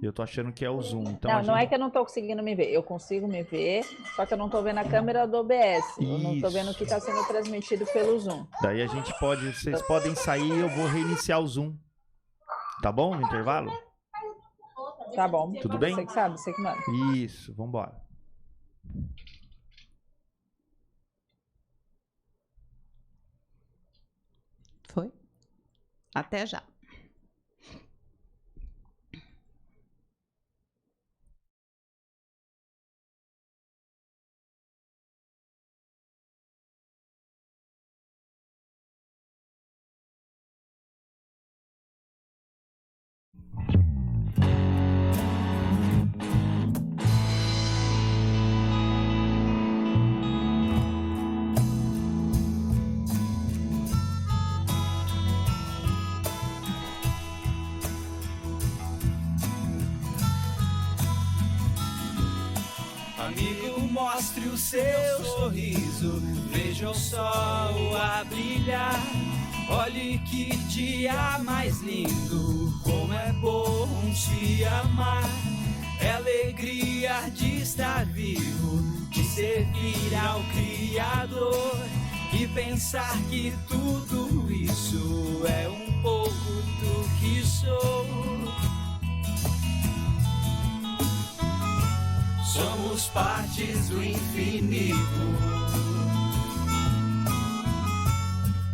Eu tô achando que é o Zoom. Então não é que eu não tô conseguindo me ver. Eu consigo me ver, só que eu não tô vendo a câmera do OBS. Eu não tô vendo o que tá sendo transmitido pelo Zoom. Daí a gente pode, vocês podem sair e eu vou reiniciar o Zoom. Tá bom? No intervalo? Tá bom. Tudo bem? Você que sabe, você que manda. Isso, vambora. Foi? Até já. Amigo, mostre o seu sorriso, veja o sol a brilhar. Olhe que dia mais lindo, como é bom se amar. É alegria de estar vivo, de servir ao Criador e pensar que tudo isso é um pouco do que sou. Somos partes do infinito,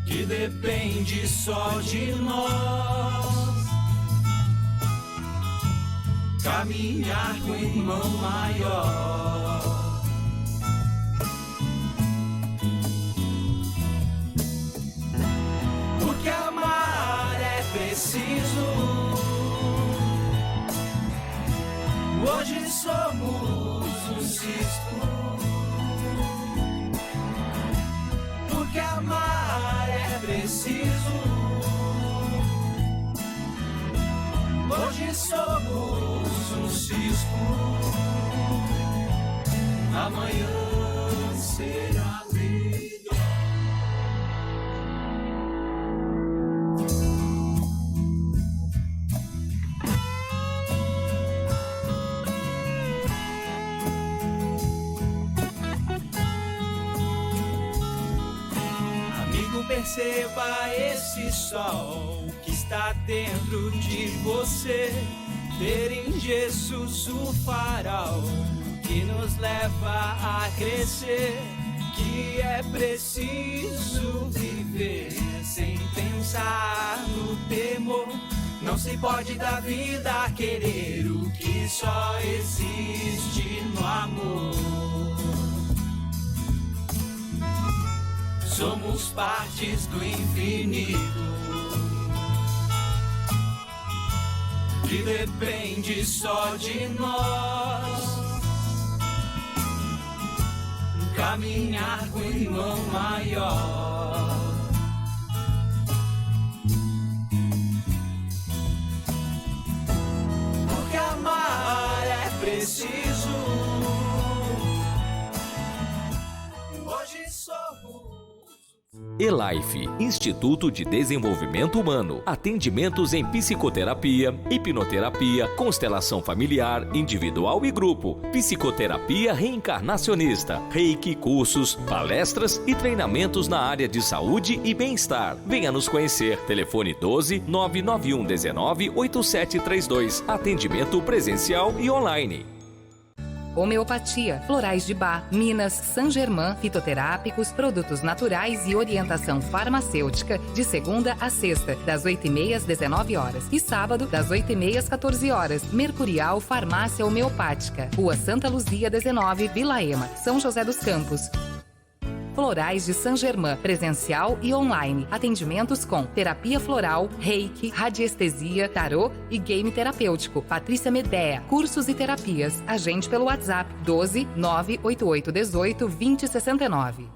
que depende só de nós. Caminhar com o irmão maior. Porque amar é preciso. Hoje somos um cisco. Porque amar é preciso. Hoje somos um cisco. Amanhã será melhor. Perceba esse sol que está dentro de você. Ter em Jesus o farol que nos leva a crescer. Que é preciso viver sem pensar no temor. Não se pode da vida querer o que só existe no amor. Somos partes do infinito, que depende só de nós. Caminhar com o irmão maior. Porque amar é preciso. Hoje somos E-Life, Instituto de Desenvolvimento Humano. Atendimentos em psicoterapia, hipnoterapia, constelação familiar, individual e grupo, psicoterapia reencarnacionista, reiki, cursos, palestras e treinamentos na área de saúde e bem-estar. Venha nos conhecer. Telefone 12 991 19 8732. Atendimento presencial e online. Homeopatia, florais de Bach, Minas, Saint-Germain, fitoterápicos, produtos naturais e orientação farmacêutica de segunda a sexta, das 8h30 às 19h. E sábado, das 8h30 às 14h. Mercurial Farmácia Homeopática, Rua Santa Luzia 19, Vila Ema, São José dos Campos. Florais de Saint-Germain, presencial e online. Atendimentos com terapia floral, reiki, radiestesia, tarô e game terapêutico. Patrícia Medea, cursos e terapias. Agende pelo WhatsApp 12 988 18 2069.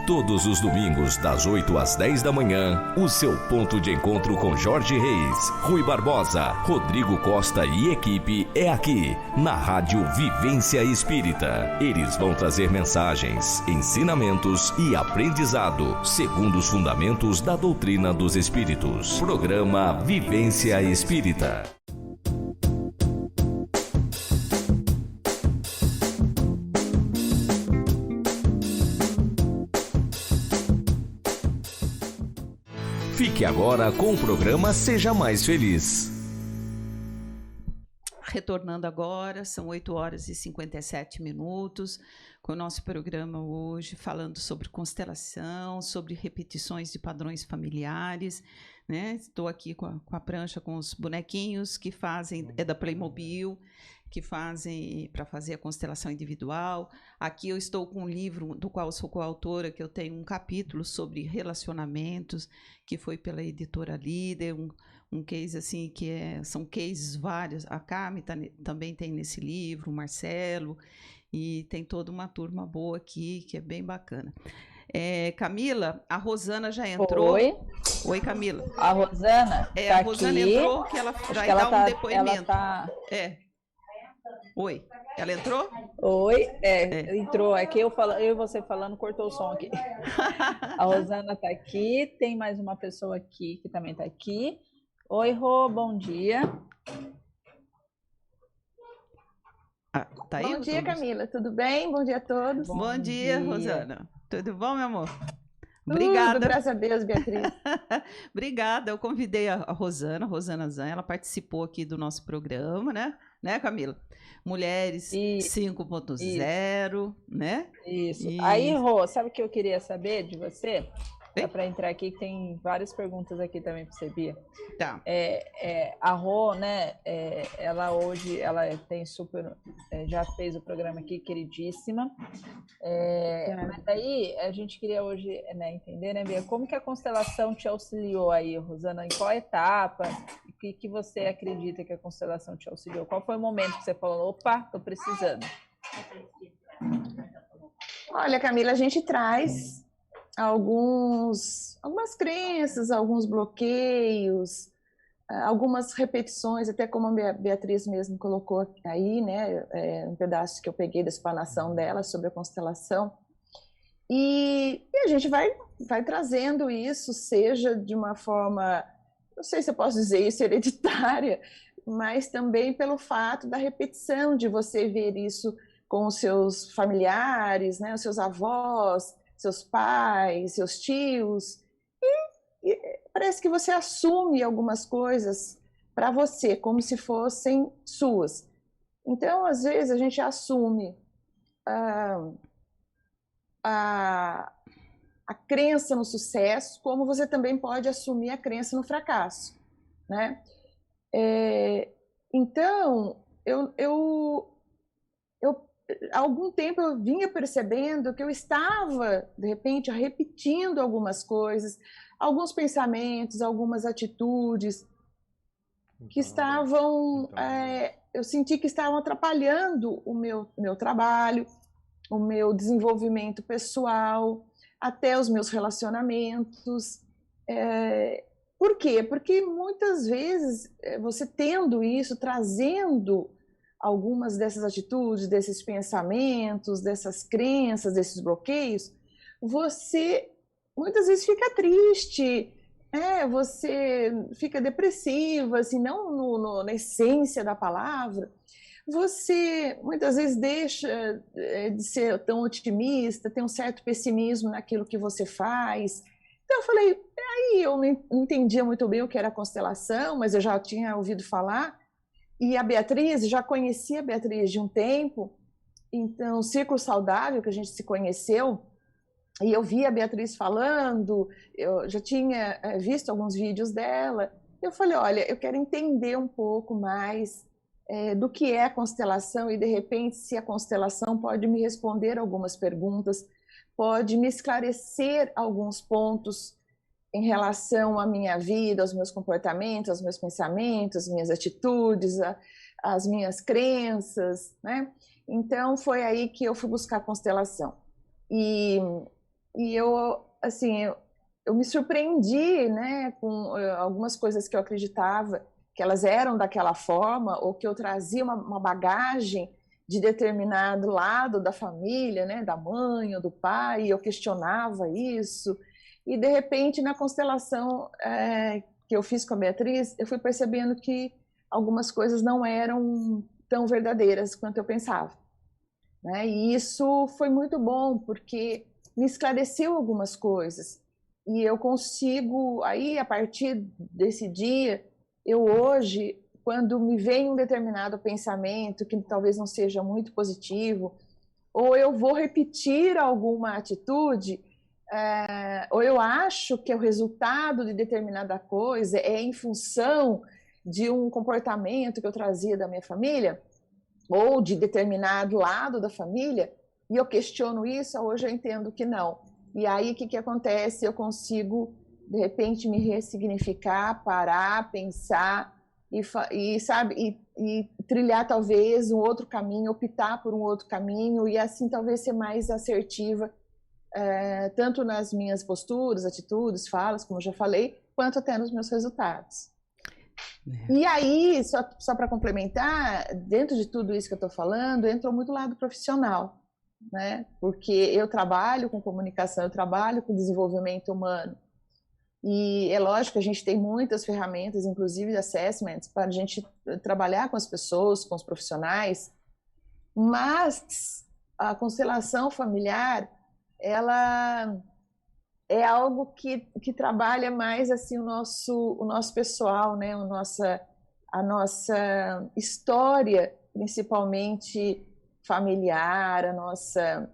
Todos os domingos, das 8 às 10 da manhã, o seu ponto de encontro com Jorge Reis, Rui Barbosa, Rodrigo Costa e equipe é aqui, na Rádio Vivência Espírita. Eles vão trazer mensagens, ensinamentos e aprendizado, segundo os fundamentos da doutrina dos Espíritos. Programa Vivência Espírita. Fique agora com o programa Seja Mais Feliz. Retornando agora, são 8h57, com o nosso programa hoje falando sobre constelação, sobre repetições de padrões familiares, né? Estou aqui com a prancha com os bonequinhos que fazem, é da Playmobil, que fazem para fazer a constelação individual. Aqui eu estou com um livro do qual sou coautora, que eu tenho um capítulo sobre relacionamentos, que foi pela editora Líder, um case assim, são cases vários. A Cami também tem nesse livro, o Marcelo, e tem toda uma turma boa aqui, que é bem bacana. Camila, a Rosana já entrou. Oi, Camila. A Rosana tá a Rosana aqui. Entrou, que ela vai dar um depoimento. Oi, ela entrou? Oi, entrou. É que eu e você falando, cortou o som aqui. A Rosana está aqui, tem mais uma pessoa aqui que também está aqui. Oi, Rô, bom dia. Tá aí, bom dia, Camila, tudo bem? Bom dia a todos. Bom dia, Rosana. Tudo bom, meu amor? Obrigada. Tudo, graças a Deus, Beatriz. Obrigada. Eu convidei a Rosana Zan, ela participou aqui do nosso programa, né, Camila? Mulheres 5.0, né? Isso. Aí, Rô, sabe o que eu queria saber de você? Para entrar aqui, que tem várias perguntas aqui também para você, Bia. Tá. A Rô, né, ela hoje, ela tem já fez o programa aqui, queridíssima. Mas aí, a gente queria hoje, né, entender, né, Bia, como que a constelação te auxiliou aí, Rosana, em qual etapa, o que você acredita que a constelação te auxiliou? Qual foi o momento que você falou, opa, tô precisando? Olha, Camila, a gente traz algumas crenças, alguns bloqueios, algumas repetições, até como a Beatriz mesmo colocou aí, né, um pedaço que eu peguei da explanação dela sobre a constelação, e a gente vai trazendo isso, seja de uma forma, não sei se eu posso dizer isso, hereditária, mas também pelo fato da repetição, de você ver isso com os seus familiares, né, os seus avós, seus pais, seus tios, e parece que você assume algumas coisas para você, como se fossem suas. Então, às vezes, a gente assume a crença no sucesso, como você também pode assumir a crença no fracasso, né? Então, há algum tempo eu vinha percebendo que eu estava, de repente, repetindo algumas coisas, alguns pensamentos, algumas atitudes que estavam, eu senti que estavam atrapalhando o meu trabalho, o meu desenvolvimento pessoal, até os meus relacionamentos. Por quê? Porque muitas vezes você tendo isso, trazendo algumas dessas atitudes, desses pensamentos, dessas crenças, desses bloqueios, você muitas vezes fica triste, você fica depressiva, assim, não na essência da palavra. Você muitas vezes deixa de ser tão otimista, tem um certo pessimismo naquilo que você faz. Então eu falei, aí eu não entendia muito bem o que era constelação, mas eu já tinha ouvido falar. E a Beatriz, já conhecia a Beatriz de um tempo, então o Círculo Saudável, que a gente se conheceu, e eu vi a Beatriz falando, eu já tinha visto alguns vídeos dela. Eu falei, olha, eu quero entender um pouco mais do que é a constelação e, de repente, se a constelação pode me responder algumas perguntas, pode me esclarecer alguns pontos em relação à minha vida, aos meus comportamentos, aos meus pensamentos, às minhas atitudes, às minhas crenças, né? Então, foi aí que eu fui buscar a constelação. E eu, assim, eu me surpreendi, né, com algumas coisas que eu acreditava que elas eram daquela forma, ou que eu trazia uma bagagem de determinado lado da família, né, da mãe ou do pai, e eu questionava isso. E, de repente, na constelação que eu fiz com a Beatriz, eu fui percebendo que algumas coisas não eram tão verdadeiras quanto eu pensava, né? E isso foi muito bom, porque me esclareceu algumas coisas. E eu consigo, aí, a partir desse dia, eu hoje, quando me vem um determinado pensamento que talvez não seja muito positivo, ou eu vou repetir alguma atitude, ou eu acho que o resultado de determinada coisa é em função de um comportamento que eu trazia da minha família, ou de determinado lado da família, e eu questiono isso, hoje eu entendo que não. E aí o que acontece? Eu consigo, de repente, me ressignificar, parar, pensar e trilhar talvez um outro caminho, optar por um outro caminho, e assim talvez ser mais assertiva, tanto nas minhas posturas, atitudes, falas, como eu já falei, quanto até nos meus resultados. E aí, só para complementar, dentro de tudo isso que eu estou falando, entrou muito o lado profissional, né? Porque eu trabalho com comunicação, eu trabalho com desenvolvimento humano. E é lógico que a gente tem muitas ferramentas, inclusive de assessments, para a gente trabalhar com as pessoas, com os profissionais, mas a constelação familiar, ela é algo que trabalha mais assim o nosso pessoal, né? A nossa história, principalmente familiar,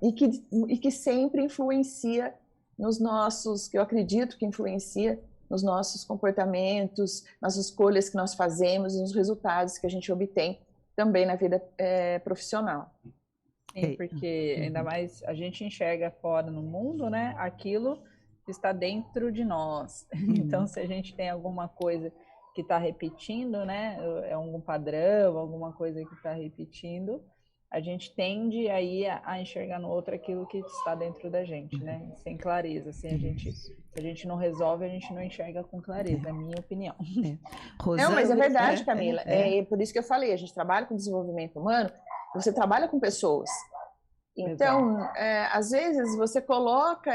e que sempre influencia nos nossos, que eu acredito que influencia nos nossos comportamentos, nas escolhas que nós fazemos, nos resultados que a gente obtém também na vida profissional. Sim, porque ainda mais a gente enxerga fora no mundo, né, aquilo que está dentro de nós. Então, se a gente tem alguma coisa que está repetindo, né, é algum padrão, alguma coisa que está repetindo, a gente tende aí a enxergar no outro aquilo que está dentro da gente, né, sem clareza. Assim, se a gente não resolve, a gente não enxerga com clareza, é a minha opinião. Não, mas é verdade, Camila. É por isso que eu falei, a gente trabalha com desenvolvimento humano, você trabalha com pessoas. Então, às vezes você coloca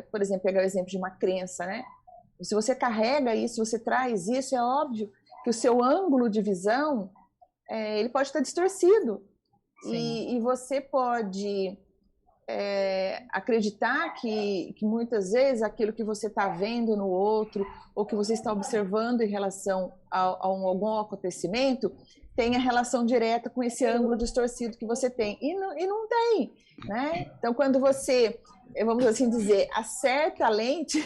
por exemplo, pegar o exemplo de uma crença, né? Se você carrega isso, você traz isso, é óbvio que o seu ângulo de visão, ele pode estar distorcido. E você pode acreditar que muitas vezes aquilo que você está vendo no outro ou que você está observando em relação a algum acontecimento tenha relação direta com esse ângulo distorcido que você tem. E não tem, né? Então, quando você, vamos assim dizer, acerta a lente,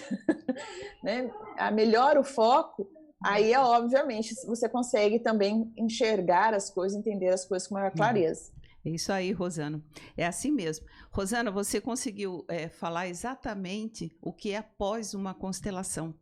né, melhora o foco, aí, obviamente, você consegue também enxergar as coisas, entender as coisas com maior clareza. É isso aí, Rosana. É assim mesmo. Rosana, você conseguiu falar exatamente o que é após uma constelação.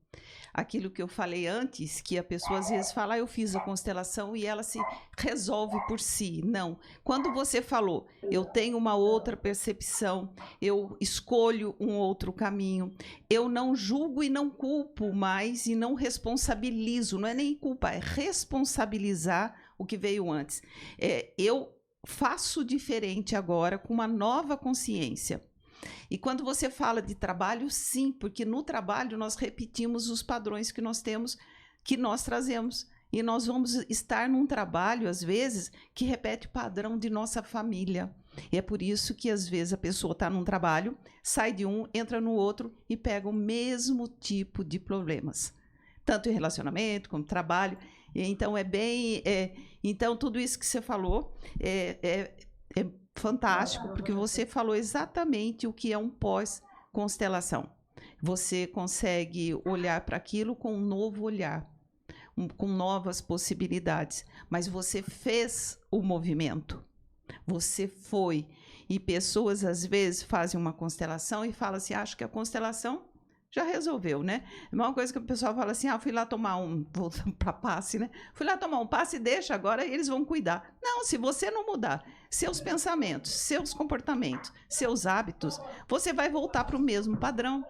Aquilo que eu falei antes, que a pessoa às vezes fala, eu fiz a constelação e ela se resolve por si. Não. Quando você falou, eu tenho uma outra percepção, eu escolho um outro caminho, eu não julgo e não culpo mais e não responsabilizo, não é nem culpar, é responsabilizar o que veio antes. Eu faço diferente agora com uma nova consciência. E quando você fala de trabalho, sim, porque no trabalho nós repetimos os padrões que nós temos, que nós trazemos. E nós vamos estar num trabalho, às vezes, que repete o padrão de nossa família. E é por isso que, às vezes, a pessoa está num trabalho, sai de um, entra no outro e pega o mesmo tipo de problemas. Tanto em relacionamento como trabalho. Então, então, tudo isso que você falou é fantástico, porque você falou exatamente o que é um pós-constelação. Você consegue olhar para aquilo com um novo olhar, com novas possibilidades. Mas você fez o movimento. Você foi. E pessoas, às vezes, fazem uma constelação e falam assim, acho que a constelação já resolveu, né? É uma coisa que o pessoal fala assim, fui lá tomar voltando para passe, né? Fui lá tomar um passe e deixa, agora eles vão cuidar. Não, se você não mudar seus pensamentos, seus comportamentos, seus hábitos, você vai voltar para o mesmo padrão,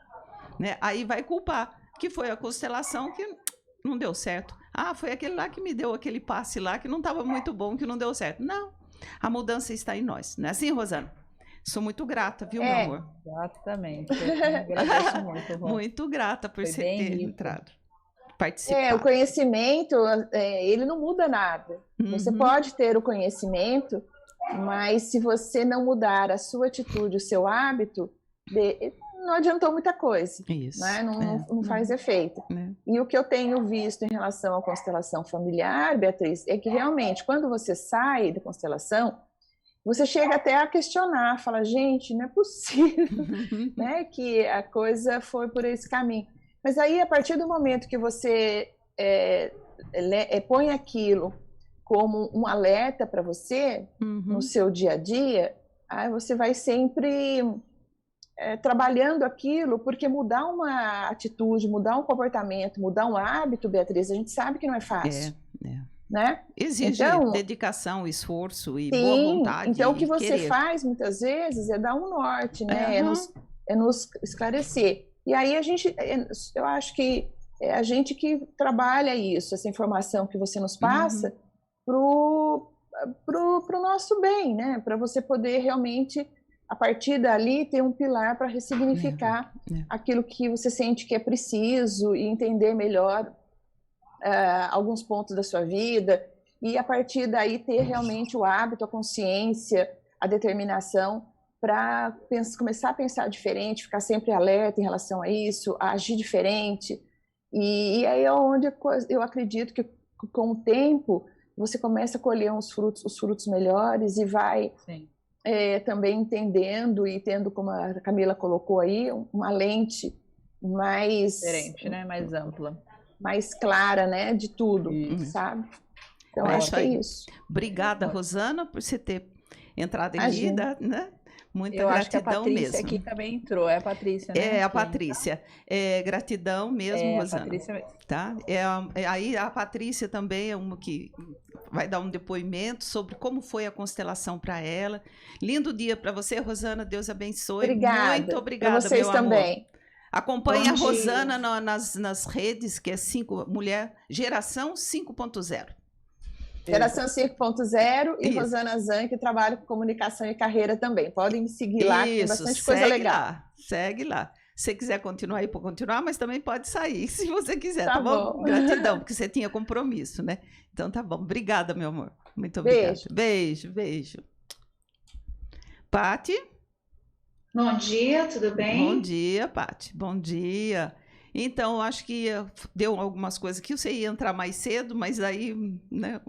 né? Aí vai culpar, que foi a constelação que não deu certo. Foi aquele lá que me deu aquele passe lá que não estava muito bom, que não deu certo. Não, a mudança está em nós. Não é assim, Rosana? Sou muito grata, viu, meu amor? Exatamente. Eu agradeço muito, Rô. Muito grata por você ter entrado, participado. O conhecimento, ele não muda nada. Você pode ter o conhecimento, mas se você não mudar a sua atitude, o seu hábito, não adiantou muita coisa. Isso. Né? Não faz efeito. E o que eu tenho visto em relação à constelação familiar, Beatriz, é que realmente, quando você sai da constelação, você chega até a questionar, fala, gente, não é possível, né, que a coisa foi por esse caminho. Mas aí, a partir do momento que você põe aquilo como um alerta para você, no seu dia a dia, aí você vai sempre trabalhando aquilo, porque mudar uma atitude, mudar um comportamento, mudar um hábito, Beatriz, a gente sabe que não é fácil. Né? Exige dedicação, esforço e sim, boa vontade. Então, o que você querer. faz, muitas vezes, é dar um norte, né? É nos esclarecer. E aí, eu acho que é a gente que trabalha isso, essa informação que você nos passa, pro nosso bem, né? Para você poder realmente, a partir dali, ter um pilar para ressignificar aquilo que você sente que é preciso e entender melhor alguns pontos da sua vida, e a partir daí ter realmente o hábito, a consciência, a determinação para começar a pensar diferente, ficar sempre alerta em relação a isso, a agir diferente. E aí é onde eu acredito que com o tempo você começa a colher os frutos melhores e vai também entendendo e tendo, como a Camila colocou aí, uma lente mais diferente, né? Mais ampla, mais clara, né, de tudo, sabe? Então, acho que é isso. Obrigada, Rosana, por você ter entrado aqui, né? Muita eu gratidão acho que a Patrícia mesmo. Aqui também entrou, é a Patrícia, né? A Patrícia. Gratidão mesmo, Rosana. A Patrícia mesmo. Tá? Aí a Patrícia também é uma que vai dar um depoimento sobre como foi a constelação para ela. Lindo dia para você, Rosana. Deus abençoe. Obrigada. Muito obrigada, pra vocês meu também. Amor. Acompanhe a Rosana nas redes, que é Mulher Geração 5.0. Geração 5.0 e Rosana Zan, que trabalha com comunicação e carreira também. Podem me seguir lá, que tem bastante coisa legal. Segue lá. Se você quiser continuar aí, pode continuar, mas também pode sair, se você quiser, tá bom? Gratidão, porque você tinha compromisso, né? Então tá bom. Obrigada, meu amor. Muito obrigada. Beijo. Pati? Bom dia, tudo bem? Bom dia, Paty. Bom dia. Então, acho que deu algumas coisas que você ia entrar mais cedo, mas aí, né,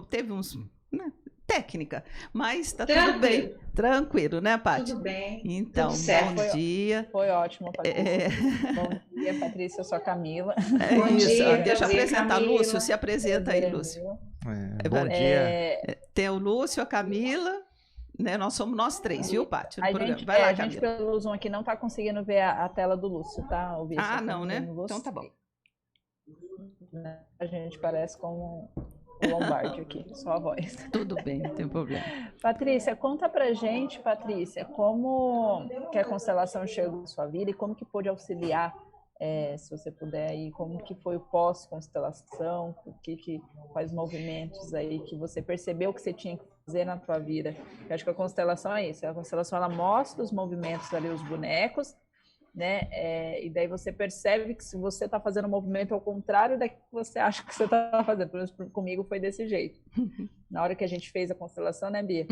teve uns, né, técnica, mas tá tudo bem. Tranquilo, né, Paty? Tudo bem. Então, tudo certo. Bom dia. Foi ótimo, Patrícia. Bom dia, Patrícia, eu sou a Camila. Bom isso. Dia, deixa eu prazer, apresentar, Camila. Lúcio, se apresenta aí, Lúcio. Bom dia. Tem o Lúcio, a Camila, né? Nós somos nós três, viu, Paty? Vai lá, a gente pelo Zoom aqui não está conseguindo ver a tela do Lúcio, tá? Não, né? Então tá bom. A gente parece como o Lombardi aqui, só a voz. Tudo bem, não tem problema. Patrícia, conta pra gente, Patrícia, como que a constelação chegou na sua vida e como que pôde auxiliar, se você puder, aí, como que foi o pós-constelação, quais movimentos aí que você percebeu que você tinha que fazer na tua vida. Eu acho que a constelação é isso, a constelação ela mostra os movimentos ali, os bonecos, né? E daí você percebe que se você está fazendo um movimento ao contrário daquilo que você acha que você está fazendo, pelo menos comigo foi desse jeito. Na hora que a gente fez a constelação, né, Bia?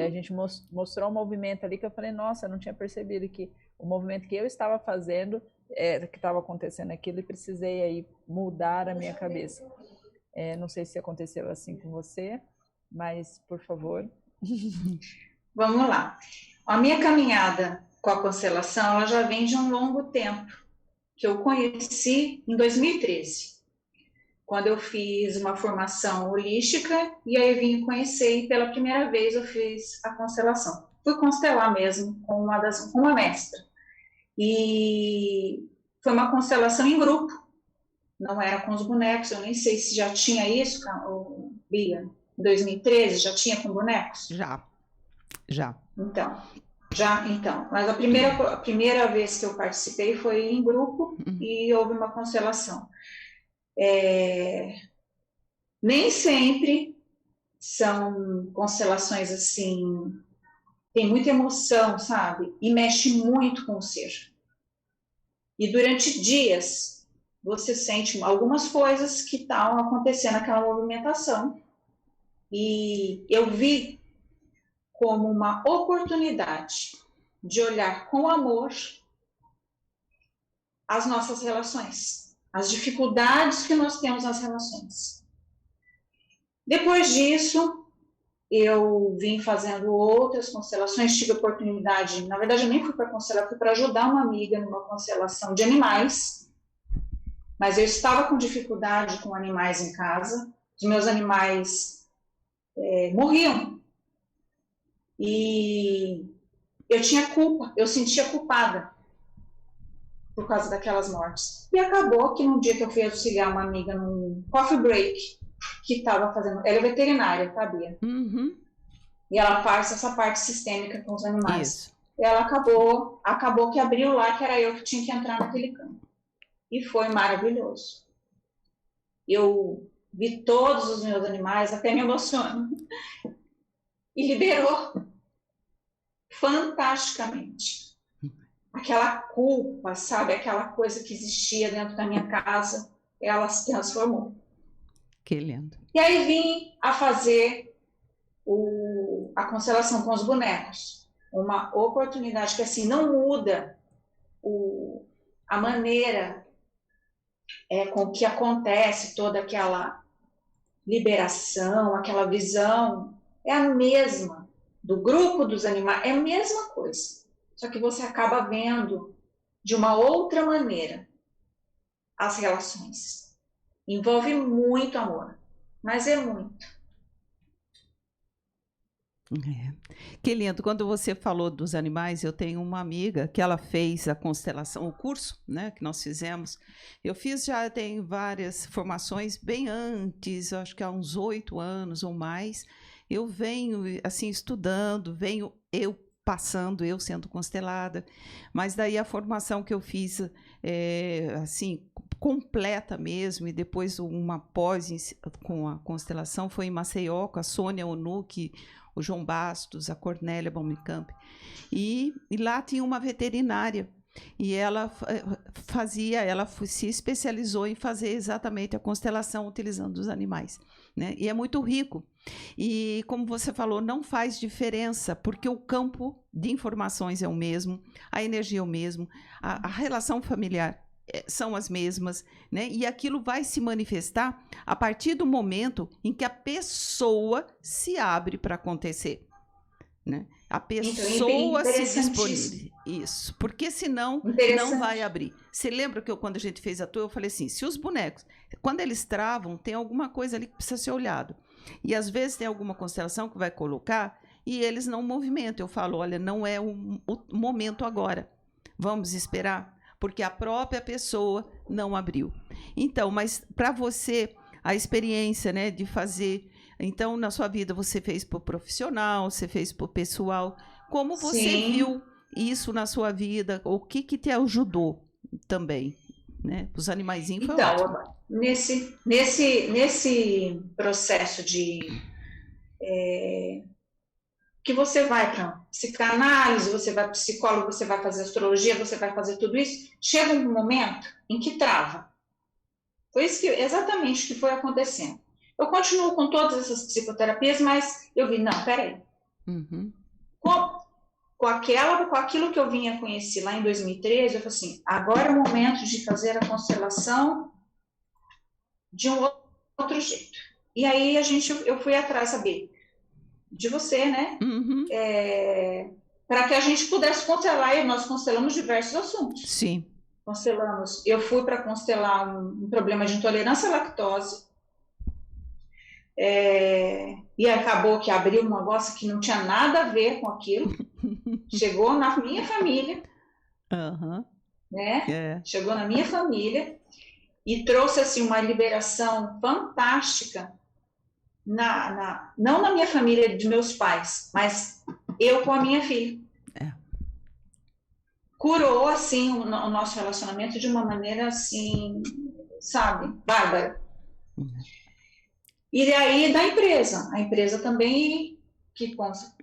A gente mostrou um movimento ali que eu falei, nossa, eu não tinha percebido que o movimento que eu estava fazendo, que estava acontecendo aquilo, e precisei aí mudar a minha cabeça. Não sei se aconteceu assim com você, mas, por favor. Vamos lá. A minha caminhada com a constelação, ela já vem de um longo tempo, que eu conheci em 2013, quando eu fiz uma formação holística, e aí eu vim conhecer, e pela primeira vez eu fiz a constelação. Fui constelar mesmo com uma mestra. E foi uma constelação em grupo, não era com os bonecos, eu nem sei se já tinha isso, Bia, em 2013, já tinha com bonecos? Já. Então, mas a primeira vez que eu participei foi em grupo e houve uma constelação. Nem sempre são constelações assim, tem muita emoção, sabe? E mexe muito com o ser. E durante dias você sente algumas coisas que estão acontecendo naquela movimentação. E eu vi como uma oportunidade de olhar com amor as nossas relações, as dificuldades que nós temos nas relações. Depois disso, eu vim fazendo outras constelações, tive a oportunidade, na verdade eu nem fui para constelar, fui para ajudar uma amiga numa constelação de animais, mas eu estava com dificuldade com animais em casa, os meus animais morriam. E eu tinha culpa, eu sentia culpada por causa daquelas mortes. E acabou que num dia que eu fui auxiliar uma amiga num coffee break, que estava fazendo, ela é veterinária, tá, Bia? E ela faz essa parte sistêmica com os animais. Isso. E ela acabou que abriu lá, que era eu que tinha que entrar naquele campo. E foi maravilhoso. Eu vi todos os meus animais, até me emociono. E liberou fantasticamente. Aquela culpa, sabe? Aquela coisa que existia dentro da minha casa, ela se transformou. Que lindo. E aí vim a fazer a constelação com os bonecos. Uma oportunidade que assim não muda a maneira com que acontece toda aquela liberação, aquela visão. É a mesma, do grupo dos animais, é a mesma coisa. Só que você acaba vendo de uma outra maneira as relações. Envolve muito amor, mas é muito. Que lindo. Quando você falou dos animais, eu tenho uma amiga que ela fez a constelação, o curso, né, que nós fizemos. Eu fiz já tem várias formações bem antes, acho que há uns 8 anos ou mais. Eu venho, assim, estudando, eu sendo constelada, mas daí a formação que eu fiz, assim, completa mesmo, e depois uma pós com a constelação foi em Maceió, com a Sônia Onuki, o João Bastos, a Cornélia Baumicamp, e lá tinha uma veterinária, e ela se especializou em fazer exatamente a constelação utilizando os animais, né? E é muito rico, E como você falou, não faz diferença, porque o campo de informações é o mesmo, a energia é o mesmo, a relação familiar são as mesmas, né? E aquilo vai se manifestar a partir do momento em que a pessoa se abre para acontecer, né? A pessoa se disponibiliza. Isso, porque senão não vai abrir. Você lembra que quando a gente fez a tour, eu falei assim, se os bonecos, quando eles travam, tem alguma coisa ali que precisa ser olhado. E às vezes tem alguma constelação que vai colocar e eles não movimentam. Eu falo, olha, não é o momento agora. Vamos esperar, porque a própria pessoa não abriu. Então, mas para você, a experiência, né, de fazer... Então, na sua vida, você fez para o profissional, você fez para o pessoal. Como você viu isso na sua vida? O que te ajudou também? Né? Os animaizinhos foi ótimo. Nesse processo de... que você vai para psicanálise, você vai para psicólogo, você vai fazer astrologia, você vai fazer tudo isso, chega um momento em que trava. Foi isso exatamente o que foi acontecendo. Eu continuo com todas essas psicoterapias, mas eu vi, não, peraí. Uhum. Com aquilo que eu vinha conhecer lá em 2013, eu falei assim, agora é o momento de fazer a constelação de um outro jeito. E aí eu fui atrás, saber de você, né? Uhum. Para que a gente pudesse constelar, e nós constelamos diversos assuntos. Sim. Constelamos. Eu fui para constelar um problema de intolerância à lactose. E acabou que abriu um negócio que não tinha nada a ver com aquilo. Chegou na minha família. Uhum. Né? Chegou na minha família e trouxe assim, uma liberação fantástica. Não na minha família de meus pais, mas eu com a minha filha. Curou, assim, o nosso relacionamento de uma maneira, assim, sabe, bárbara. E aí, da empresa. A empresa também, que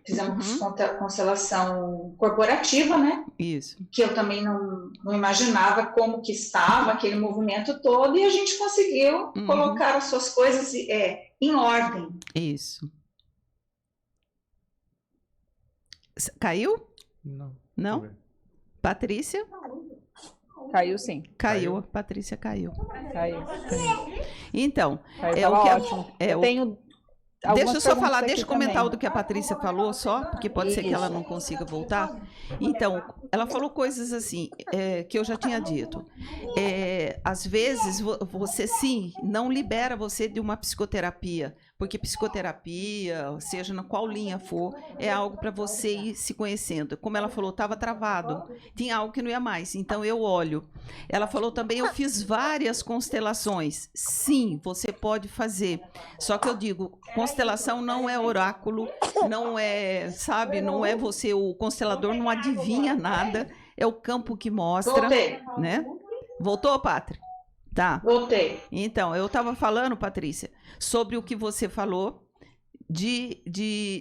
fizemos constelação corporativa, né? Isso. Que eu também não imaginava como que estava aquele movimento todo, e a gente conseguiu colocar as suas coisas em ordem. Isso. Caiu? Não. Não? Patrícia? Caiu sim. Caiu. Patrícia caiu. Caiu. Então, ótimo. Eu tenho... Deixa eu só falar, deixa eu comentar também. o do que a Patrícia falou só, porque pode ser que ela não consiga voltar. Então, ela falou coisas assim, que eu já tinha dito. Às vezes, você sim, não libera você de uma psicoterapia, porque psicoterapia, seja na qual linha for, é algo para você ir se conhecendo. Como ela falou, estava travado, tinha algo que não ia mais, então eu olho. Ela falou também, eu fiz várias constelações. Sim, você pode fazer, só que eu digo, constelação não é oráculo, não é, sabe, não é você, o constelador não adivinha nada, é o campo que mostra. Voltei. Né? Voltou, Pátria? Tá. Voltei. Então, eu estava falando, Patrícia, sobre o que você falou,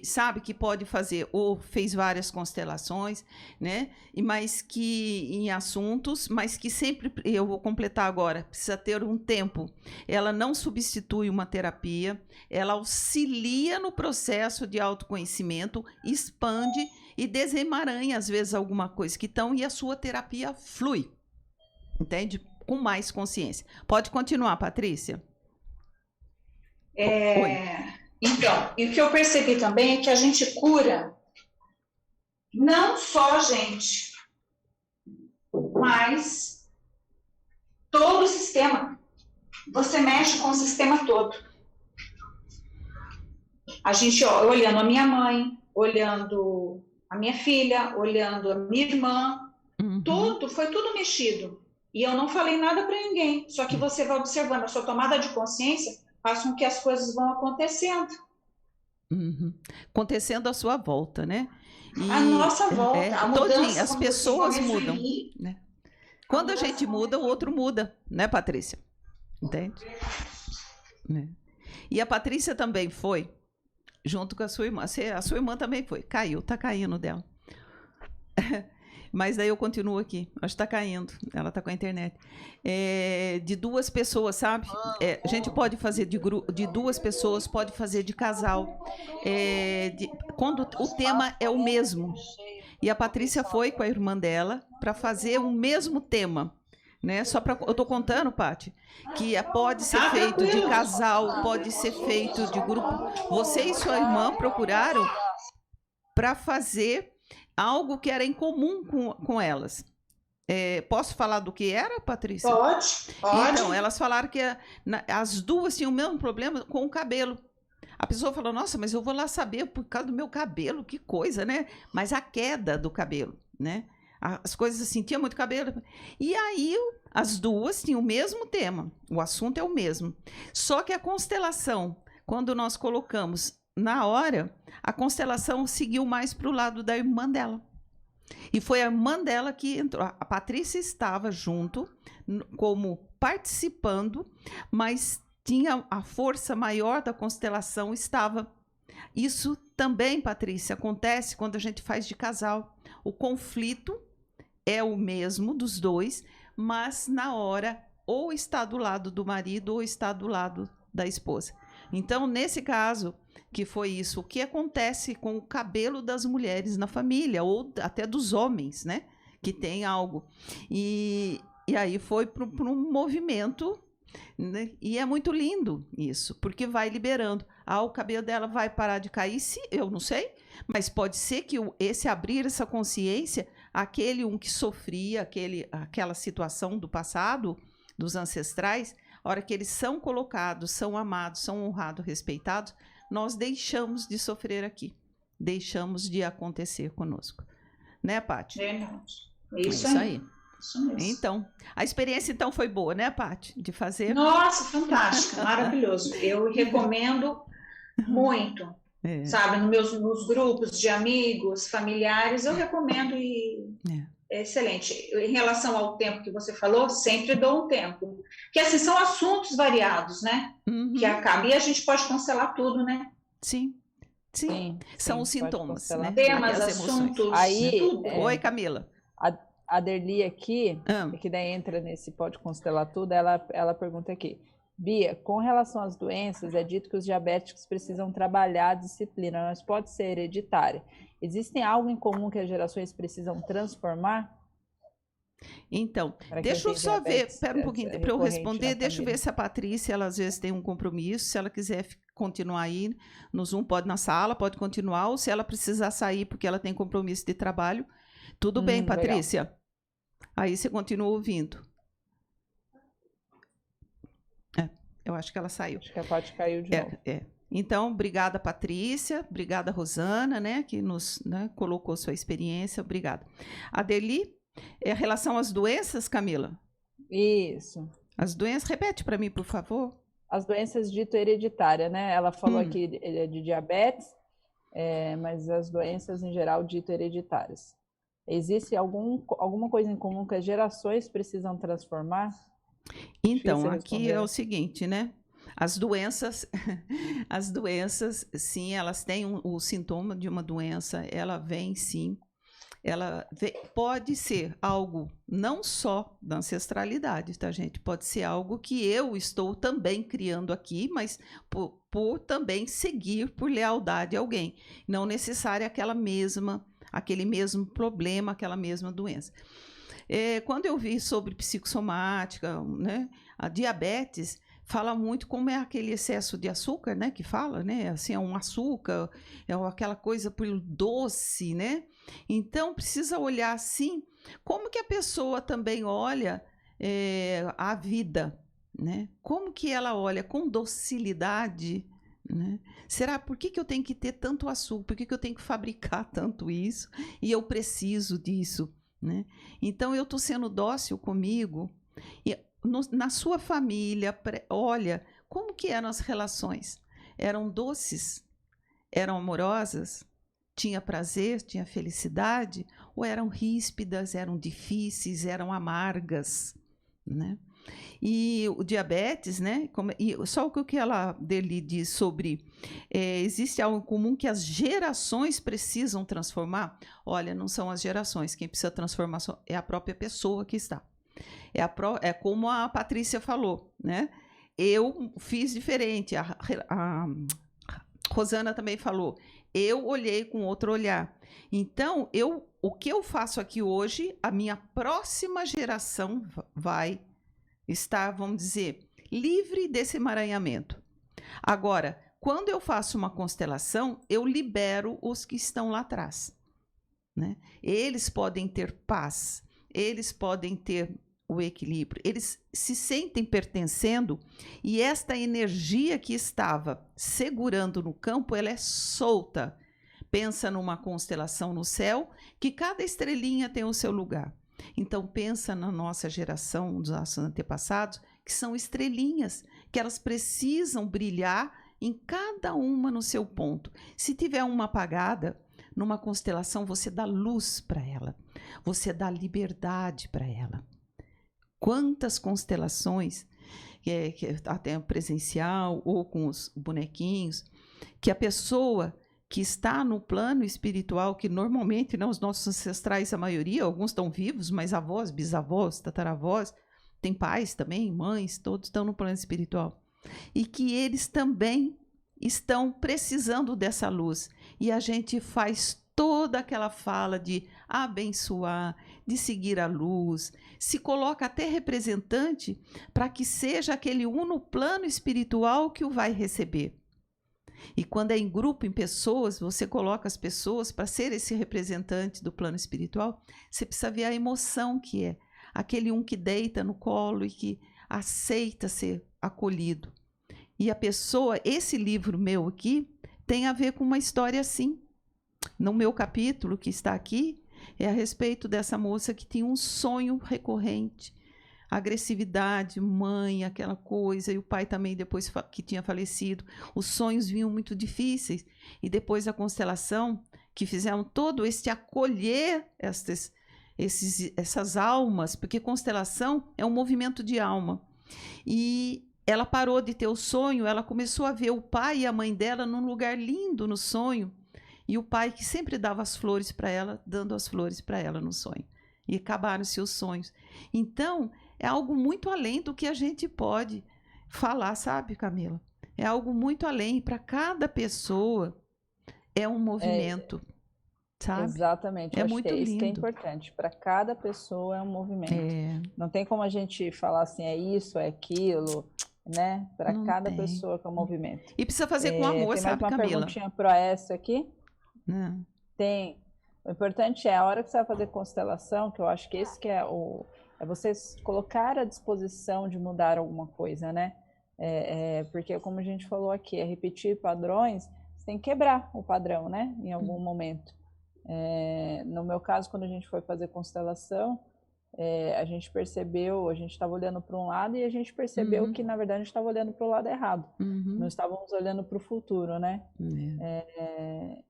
sabe, que pode fazer, ou fez várias constelações, né? Mas que em assuntos, mas que sempre, eu vou completar agora, precisa ter um tempo. Ela não substitui uma terapia, ela auxilia no processo de autoconhecimento, expande e desemaranha, às vezes, alguma coisa que estão, e a sua terapia flui. Entende? Com mais consciência. Pode continuar, Patrícia. Então, e o que eu percebi também é que a gente cura não só a gente, mas todo o sistema. Você mexe com o sistema todo. A gente, olhando a minha mãe, olhando a minha filha, olhando a minha irmã, foi tudo mexido. E eu não falei nada para ninguém, só que você vai observando, a sua tomada de consciência faz com que as coisas vão acontecendo. Acontecendo à sua volta, né? A nossa volta, a mudança, as pessoas mudam. Né? Quando a gente muda, o outro muda, né, Patrícia? Entende? Né? E a Patrícia também foi, junto com a sua irmã. A sua irmã também foi, caiu, tá caindo dela. Mas daí eu continuo aqui. Acho que está caindo. Ela está com a internet. De 2 pessoas, sabe? A gente pode fazer de 2 pessoas, pode fazer de casal. Quando o tema é o mesmo. E a Patrícia foi com a irmã dela para fazer o mesmo tema. Né? Eu estou contando, Paty, que pode ser feito de casal, pode ser feito de grupo. Você e sua irmã procuraram para fazer algo que era em comum com elas. Posso falar do que era, Patrícia? Pode. Então, elas falaram que as 2 tinham o mesmo problema com o cabelo. A pessoa falou, nossa, mas eu vou lá saber por causa do meu cabelo, que coisa, né? Mas a queda do cabelo, né? As coisas assim, tinha muito cabelo. E aí, as 2 tinham o mesmo tema. O assunto é o mesmo. Só que a constelação, quando nós colocamos na hora, a constelação seguiu mais para o lado da irmã dela. E foi a irmã dela que entrou. A Patrícia estava junto, como participando, mas tinha a força maior da constelação, estava. Isso também, Patrícia, acontece quando a gente faz de casal. O conflito é o mesmo dos 2, mas na hora ou está do lado do marido ou está do lado da esposa. Então, nesse caso, que foi isso, o que acontece com o cabelo das mulheres na família, ou até dos homens, né? Que tem algo. E aí foi para um movimento, né? E é muito lindo isso, porque vai liberando. O cabelo dela vai parar de cair, eu não sei, mas pode ser que esse abrir essa consciência, aquele que sofria aquela situação do passado, dos ancestrais, a hora que eles são colocados, são amados, são honrados, respeitados, nós deixamos de sofrer aqui, deixamos de acontecer conosco. Né, Paty? Isso aí. Isso mesmo. Então, a experiência então foi boa, né, Paty? De fazer? Nossa, fantástica, maravilhoso. Eu recomendo muito. Sabe, nos grupos de amigos, familiares, eu recomendo e é excelente. Em relação ao tempo que você falou, sempre dou um tempo. Porque assim, são assuntos variados, né? Que acabam. E a gente pode cancelar tudo, né? Sim. São os sintomas, né? Temas, assuntos, aí, tudo. Oi, Camila. A Derli aqui, que daí entra nesse pode constelar tudo, ela pergunta aqui. Bia, com relação às doenças, é dito que os diabéticos precisam trabalhar a disciplina, mas pode ser hereditária. Existem algo em comum que as gerações precisam transformar? Então, deixa eu só ver, espera um pouquinho para eu responder, deixa eu ver se a Patrícia, ela às vezes tem um compromisso, se ela quiser continuar aí no Zoom, pode na sala, pode continuar, ou se ela precisar sair porque ela tem compromisso de trabalho, tudo bem, Patrícia? Legal. Aí você continua ouvindo. Eu acho que ela saiu. Acho que a Paty caiu de novo. Então, obrigada, Patrícia. Obrigada, Rosana, né, que nos colocou sua experiência. Obrigada. Adeli, em relação às doenças, Camila? Isso. As doenças, repete para mim, por favor. As doenças dito hereditárias, né? Ela falou aqui de diabetes, mas as doenças em geral dito hereditárias. Existe alguma coisa em comum que as gerações precisam transformar? Então, aqui é o seguinte, né? As doenças, sim, elas têm o sintoma de uma doença, ela vem sim, pode ser algo não só da ancestralidade, tá, gente? Pode ser algo que eu estou também criando aqui, mas por também seguir por lealdade a alguém, não necessário aquele mesmo problema, aquela mesma doença. Quando eu vi sobre psicossomática, né, a diabetes fala muito como é aquele excesso de açúcar, né, que fala, né, assim, é um açúcar, é aquela coisa pelo doce, né, então precisa olhar assim, como que a pessoa também olha a vida, né, como que ela olha com docilidade, né? Será, por que eu tenho que ter tanto açúcar, por que eu tenho que fabricar tanto isso, e eu preciso disso? Né? Então, eu estou sendo dócil comigo. E na sua família, olha, como que eram as relações? Eram doces? Eram amorosas? Tinha prazer? Tinha felicidade? Ou eram ríspidas? Eram difíceis? Eram amargas? Né? E o diabetes, né? E só o que ela dele diz sobre existe algo em comum que as gerações precisam transformar. Olha, não são as gerações, quem precisa transformar é a própria pessoa que está. É como a Patrícia falou, né? Eu fiz diferente. A Rosana também falou. Eu olhei com outro olhar. Então, o que eu faço aqui hoje, a minha próxima geração vai estar, vamos dizer, livre desse emaranhamento. Agora, quando eu faço uma constelação, eu libero os que estão lá atrás, né? Eles podem ter paz, eles podem ter o equilíbrio, eles se sentem pertencendo e esta energia que estava segurando no campo, ela é solta. Pensa numa constelação no céu, que cada estrelinha tem o seu lugar. Então pensa na nossa geração, dos nossos antepassados, que são estrelinhas, que elas precisam brilhar em cada uma no seu ponto. Se tiver uma apagada, numa constelação você dá luz para ela, você dá liberdade para ela. Quantas constelações, até presencial ou com os bonequinhos, que a pessoa que está no plano espiritual, que normalmente, né, os nossos ancestrais, a maioria, alguns estão vivos, mas avós, bisavós, tataravós, tem pais também, mães, todos estão no plano espiritual. E que eles também estão precisando dessa luz. E a gente faz toda aquela fala de abençoar, de seguir a luz, se coloca até representante para que seja aquele um no plano espiritual que o vai receber. E quando é em grupo, em pessoas, você coloca as pessoas para ser esse representante do plano espiritual, você precisa ver a emoção que é. Aquele um que deita no colo e que aceita ser acolhido. E a pessoa, esse livro meu aqui, tem a ver com uma história assim. No meu capítulo, que está aqui, é a respeito dessa moça que tinha um sonho recorrente. Agressividade, mãe, aquela coisa, e o pai também, depois que tinha falecido, os sonhos vinham muito difíceis, e depois da constelação, que fizeram todo esse acolher essas almas, porque constelação é um movimento de alma, e ela parou de ter o sonho, ela começou a ver o pai e a mãe dela num lugar lindo no sonho, e o pai que sempre dava as flores para ela, dando as flores para ela no sonho, e acabaram-se os sonhos. Então, é algo muito além do que a gente pode falar, sabe, Camila? É algo muito além. Para cada pessoa é um movimento, sabe? Exatamente. É muito lindo. Isso que é importante. Para cada pessoa é um movimento. Não tem como a gente falar assim, é isso, é aquilo, né? Para cada pessoa que é um movimento. E precisa fazer com amor, sabe, Camila? Tem mais uma perguntinha para essa aqui? Não. Tem. O importante é a hora que você vai fazer constelação, que eu acho que esse que é você colocar à disposição de mudar alguma coisa, né? Porque, como a gente falou aqui, é repetir padrões, você tem que quebrar o padrão, né? Em algum momento. No meu caso, quando a gente foi fazer constelação, a gente percebeu, a gente estava olhando para um lado e a gente percebeu que, na verdade, a gente estava olhando para o lado errado. Não estávamos olhando para o futuro, né?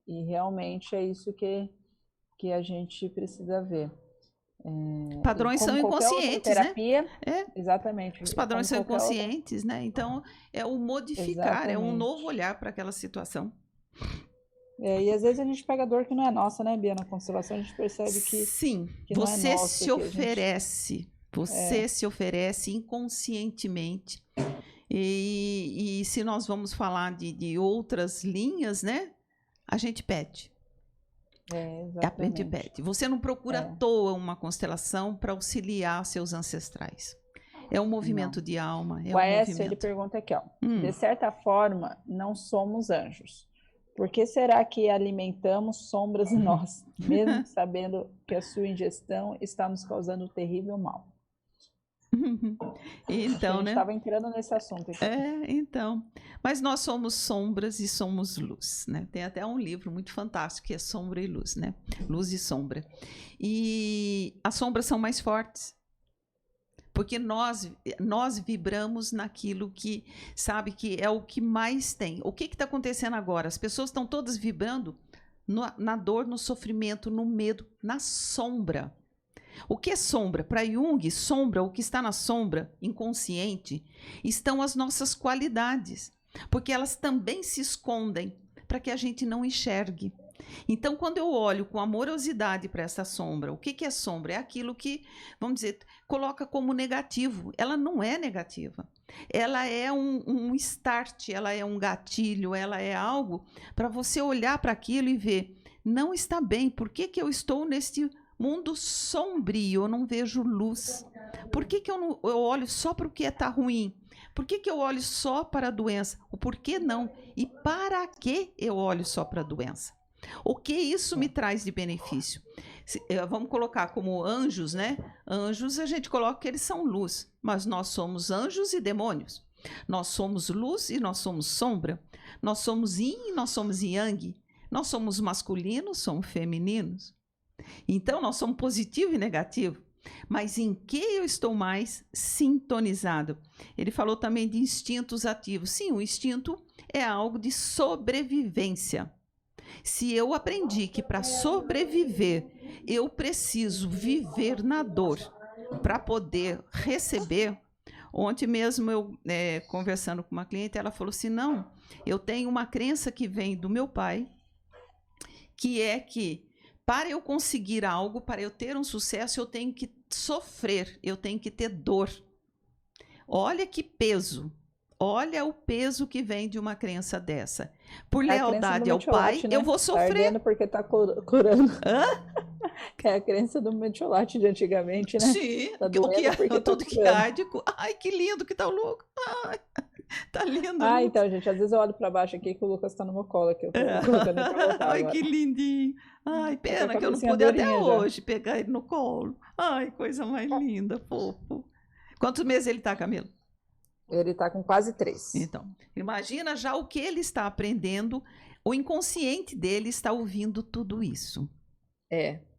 E realmente é isso que a gente precisa ver. Padrões são inconscientes, terapia, né? Exatamente. Os padrões são inconscientes, né? Então, é o modificar, é um novo olhar para aquela situação. E às vezes a gente pega dor que não é nossa, né, Bia? Na constelação a gente percebe que sim, que você não é nossa, se oferece, você se oferece inconscientemente. E se nós vamos falar de outras linhas, né? A gente pede. A gente pede. Você não procura à toa uma constelação para auxiliar seus ancestrais. É um movimento de alma. O Aécio, ele pergunta aqui, ó. De certa forma, não somos anjos. Por que será que alimentamos sombras em nós, mesmo sabendo que a sua ingestão está nos causando um terrível mal? Então, a gente estava entrando nesse assunto aqui. Então. Mas nós somos sombras e somos luz, né? Tem até um livro muito fantástico que é Sombra e Luz, né? Luz e sombra. E as sombras são mais fortes. Porque nós vibramos naquilo que, sabe, que é o que mais tem. O que está acontecendo agora? As pessoas estão todas vibrando na dor, no sofrimento, no medo, na sombra. O que é sombra? Para Jung, sombra, o que está na sombra, inconsciente, estão as nossas qualidades, porque elas também se escondem para que a gente não enxergue. Então, quando eu olho com amorosidade para essa sombra, o que é sombra? É aquilo que, vamos dizer, coloca como negativo. Ela não é negativa. Ela é um start, ela é um gatilho, ela é algo para você olhar para aquilo e ver, não está bem, por que eu estou neste mundo sombrio, eu não vejo luz? Por que eu olho só para o que está ruim? Por que eu olho só para a doença? O porquê não? E para que eu olho só para a doença? O que isso me traz de benefício? Vamos colocar como anjos, né? Anjos, a gente coloca que eles são luz, mas nós somos anjos e demônios. Nós somos luz e nós somos sombra. Nós somos yin e nós somos yang. Nós somos masculinos, somos femininos. Então, nós somos positivo e negativo. Mas em que eu estou mais sintonizado? Ele falou também de instintos ativos. Sim, o instinto é algo de sobrevivência. Se eu aprendi que para sobreviver eu preciso viver na dor para poder receber. Ontem mesmo eu conversando com uma cliente, ela falou assim, não, eu tenho uma crença que vem do meu pai, que é que para eu conseguir algo, para eu ter um sucesso, eu tenho que sofrer, eu tenho que ter dor. Olha que peso. Olha o peso que vem de uma crença dessa. Por lealdade ao pai, né? Eu vou sofrer. Tá ardendo porque tá curando. Hã? Que é a crença do metiolate de antigamente, né? Sim, tá tudo que arde. Ai, que lindo que tá o Lucas. Ai, tá lindo. Então, gente, às vezes eu olho pra baixo aqui que o Lucas tá no meu colo aqui. Eu tô colocando ele pra voltar Ai, agora. Que lindinho. Ai, pena que eu não pude até hoje pegar ele no colo. Ai, coisa mais linda, fofo. Quantos meses ele tá, Camila? Ele está com quase 3. Então, imagina já o que ele está aprendendo, o inconsciente dele está ouvindo tudo isso.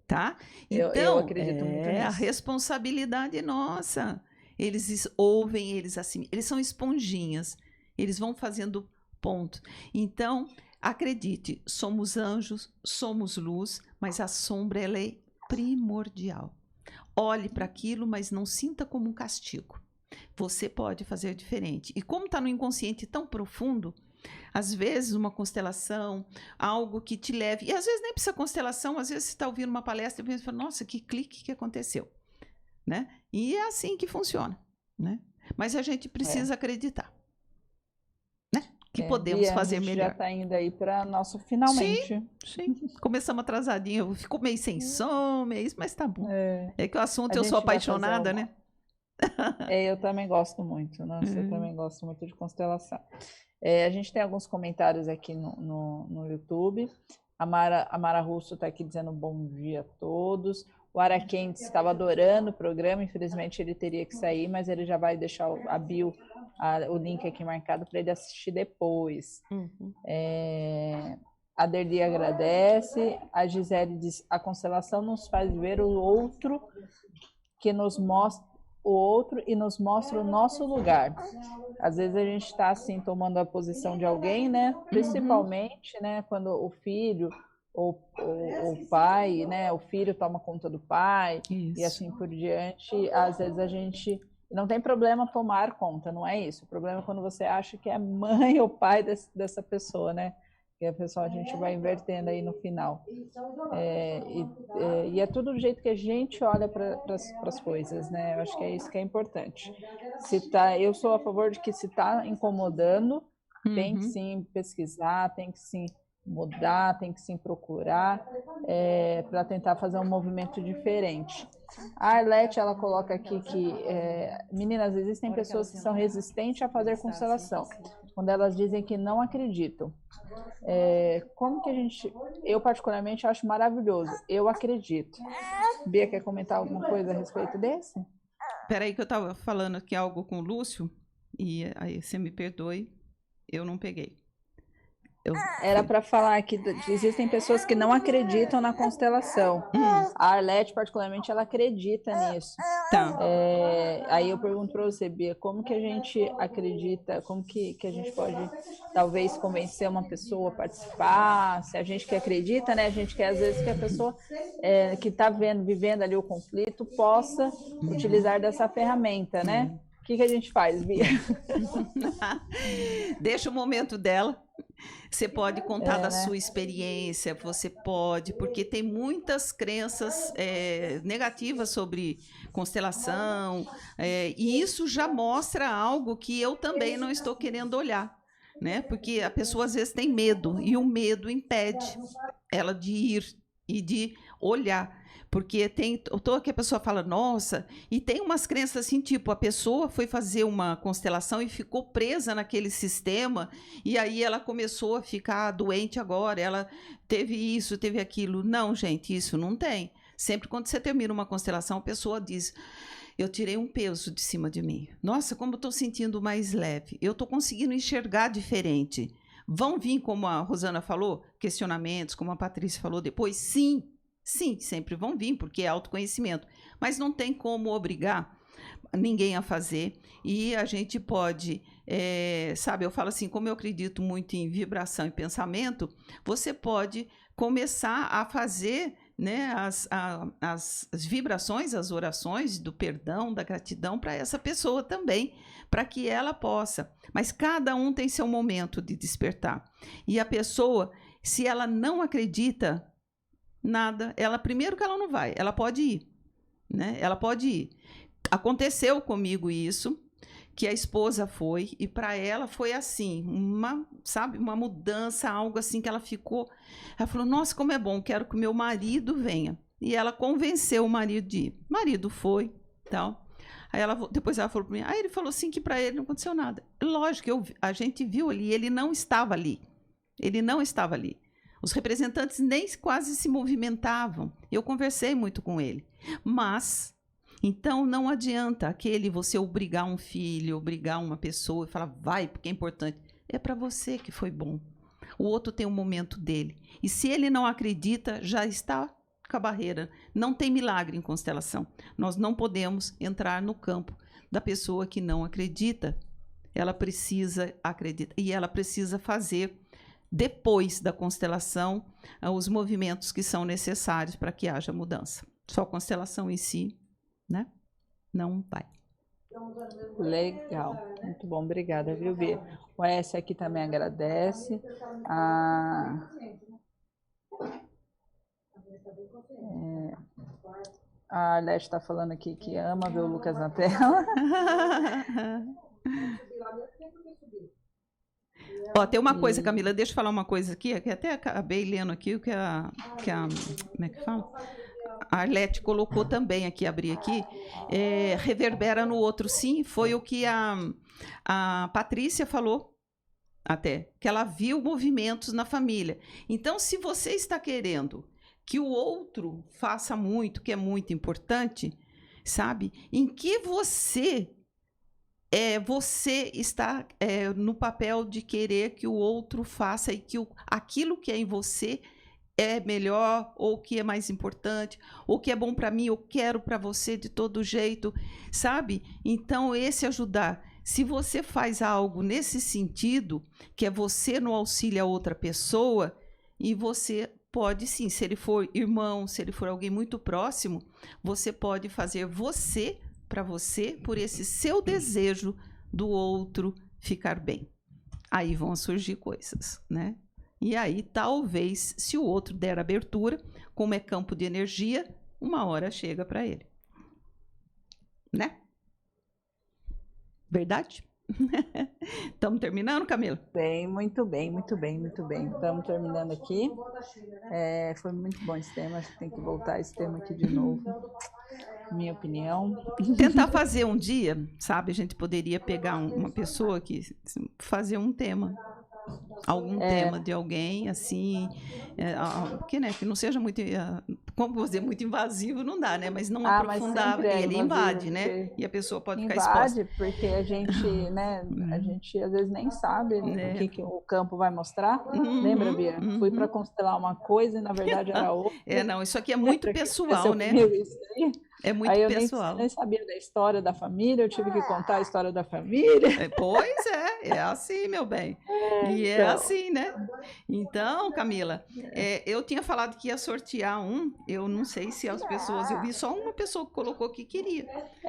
Tá? Então, eu acredito muito nisso. A responsabilidade nossa. Eles ouvem, eles são esponjinhas, eles vão fazendo ponto. Então, acredite, somos anjos, somos luz, mas a sombra ela é primordial. Olhe para aquilo, mas não sinta como um castigo. Você pode fazer diferente. E como está no inconsciente tão profundo, às vezes uma constelação, algo que te leve... E às vezes nem precisa constelação, às vezes você está ouvindo uma palestra e você fala, nossa, que clique que aconteceu. Né? E é assim que funciona. Né? Mas a gente precisa acreditar. Né? Que podemos fazer melhor. Já está indo aí para nosso finalmente. Sim. Começamos atrasadinho. Eu fico meio sem som, mas tá bom. É que o assunto eu sou apaixonada, né? Eu também gosto muito, nossa, eu também gosto muito de constelação. A gente tem alguns comentários aqui no YouTube. A Mara Russo está aqui dizendo bom dia a todos. O Araquentes estava adorando o programa, infelizmente ele teria que sair, mas ele já vai deixar a bio, o link aqui marcado para ele assistir depois. A Derli agradece. A Gisele diz, a constelação nos faz ver o outro que nos mostra o outro e nos mostra o nosso lugar. Às vezes a gente está assim tomando a posição de alguém, né? Principalmente, né? Quando o filho ou o pai, né? O filho toma conta do pai. Isso. E assim por diante. Às vezes a gente não tem problema tomar conta, não é isso. O problema é quando você acha que é mãe ou pai dessa pessoa, né? Que a pessoa a gente vai invertendo aí no final. E é tudo do jeito que a gente olha para as coisas, né? Eu acho que é isso que é importante. Eu sou a favor de que se está incomodando, tem que sim pesquisar, tem que sim mudar, tem que sim procurar para tentar fazer um movimento diferente. A Arlete, ela coloca aqui que, meninas, existem pessoas que são resistentes a fazer constelação, quando elas dizem que não acreditam. Como que eu particularmente acho maravilhoso, eu acredito. Bia, quer comentar alguma coisa a respeito desse? Espera aí que eu estava falando aqui algo com o Lúcio, e aí você me perdoe, eu não peguei. Era para falar que existem pessoas que não acreditam na constelação. A Arlete, particularmente, ela acredita nisso. Tá. Aí eu pergunto para você, Bia, como que a gente acredita, como que a gente pode, talvez, convencer uma pessoa a participar? Se a gente que acredita, né? A gente quer, às vezes, que a pessoa que está vivendo ali o conflito possa utilizar dessa ferramenta, né? O que a gente faz, Bia? Deixa o momento dela. Você pode contar da sua experiência, você pode, porque tem muitas crenças negativas sobre constelação, e isso já mostra algo que eu também não estou querendo olhar, né? Porque a pessoa às vezes tem medo, e o medo impede ela de ir e de olhar. Porque tem toda que a pessoa fala, nossa, e tem umas crenças assim, tipo, a pessoa foi fazer uma constelação e ficou presa naquele sistema, e aí ela começou a ficar doente agora, ela teve isso, teve aquilo. Não, gente, isso não tem. Sempre quando você termina uma constelação, a pessoa diz, eu tirei um peso de cima de mim. Nossa, como eu estou sentindo mais leve. Eu estou conseguindo enxergar diferente. Vão vir, como a Rosana falou, questionamentos, como a Patrícia falou depois, sim. Sim, sempre vão vir, porque é autoconhecimento. Mas não tem como obrigar ninguém a fazer. E a gente pode, sabe, eu falo assim, como eu acredito muito em vibração e pensamento, você pode começar a fazer, né, as vibrações, as orações do perdão, da gratidão para essa pessoa também, para que ela possa. Mas cada um tem seu momento de despertar. E a pessoa, se ela não acredita nada, primeiro que ela não vai, ela pode ir, né? Ela pode ir. Aconteceu comigo isso, que a esposa foi, e para ela foi assim, uma mudança, algo assim que ela falou, nossa, como é bom, quero que o meu marido venha. E ela convenceu o marido de ir. O marido foi, tal. Aí depois ela falou para mim, ele falou assim que para ele não aconteceu nada. Lógico, a gente viu ali, ele não estava ali. Ele não estava ali. Os representantes nem quase se movimentavam. Eu conversei muito com ele. Mas, então, não adianta você obrigar um filho, obrigar uma pessoa e falar, vai, porque é importante. É para você que foi bom. O outro tem um momento dele. E se ele não acredita, já está com a barreira. Não tem milagre em constelação. Nós não podemos entrar no campo da pessoa que não acredita. Ela precisa acreditar. E ela precisa fazer depois da constelação, os movimentos que são necessários para que haja mudança. Só a constelação em si, né? Não vai. Legal, muito bom, obrigada, viu, Bia? O S aqui também agradece. A Arlete está falando aqui que ama ver o Lucas na tela. Tem uma coisa, Camila, deixa eu falar uma coisa aqui, que até acabei lendo aqui, o que como é que fala? A Arlete colocou também aqui, abri aqui, reverbera no outro, sim, foi o que a Patrícia falou, até, que ela viu movimentos na família. Então, se você está querendo que o outro faça muito, que é muito importante, sabe? Em que você está no papel de querer que o outro faça e que aquilo que é em você é melhor, ou que é mais importante, ou que é bom para mim, eu quero para você de todo jeito, sabe? Então, esse ajudar. Se você faz algo nesse sentido, que é você no auxílio a outra pessoa, e você pode sim, se ele for irmão, se ele for alguém muito próximo, você pode fazer para você, por esse seu desejo do outro ficar bem. Aí vão surgir coisas, né? E aí, talvez, se o outro der abertura, como é campo de energia, uma hora chega para ele. Né? Verdade? Estamos terminando, Camila? Muito bem. Estamos terminando aqui. Foi muito bom esse tema, acho que tem que voltar esse tema aqui de novo. Minha opinião. Tentar fazer um dia, sabe? A gente poderia pegar uma pessoa que fazer um tema. Algum tema de alguém, assim, que não seja muito como dizer, muito invasivo não dá, né? Mas não Mas aprofundar, sempre é ele invasivo, invade, né? porque E a pessoa pode ficar exposta. invade, porque a gente, né, a gente às vezes nem sabe o que o campo vai mostrar. Lembra, Bia? Fui para constelar uma coisa e na verdade era outra. Não, isso aqui é muito pessoal, né? É muito Aí eu pessoal. nem sabia da história da família, eu tive que contar a história da família. Pois é assim, meu bem. E é assim, né? Então, Camila, eu tinha falado que ia sortear eu não sei se as pessoas, eu vi só uma pessoa que colocou que queria.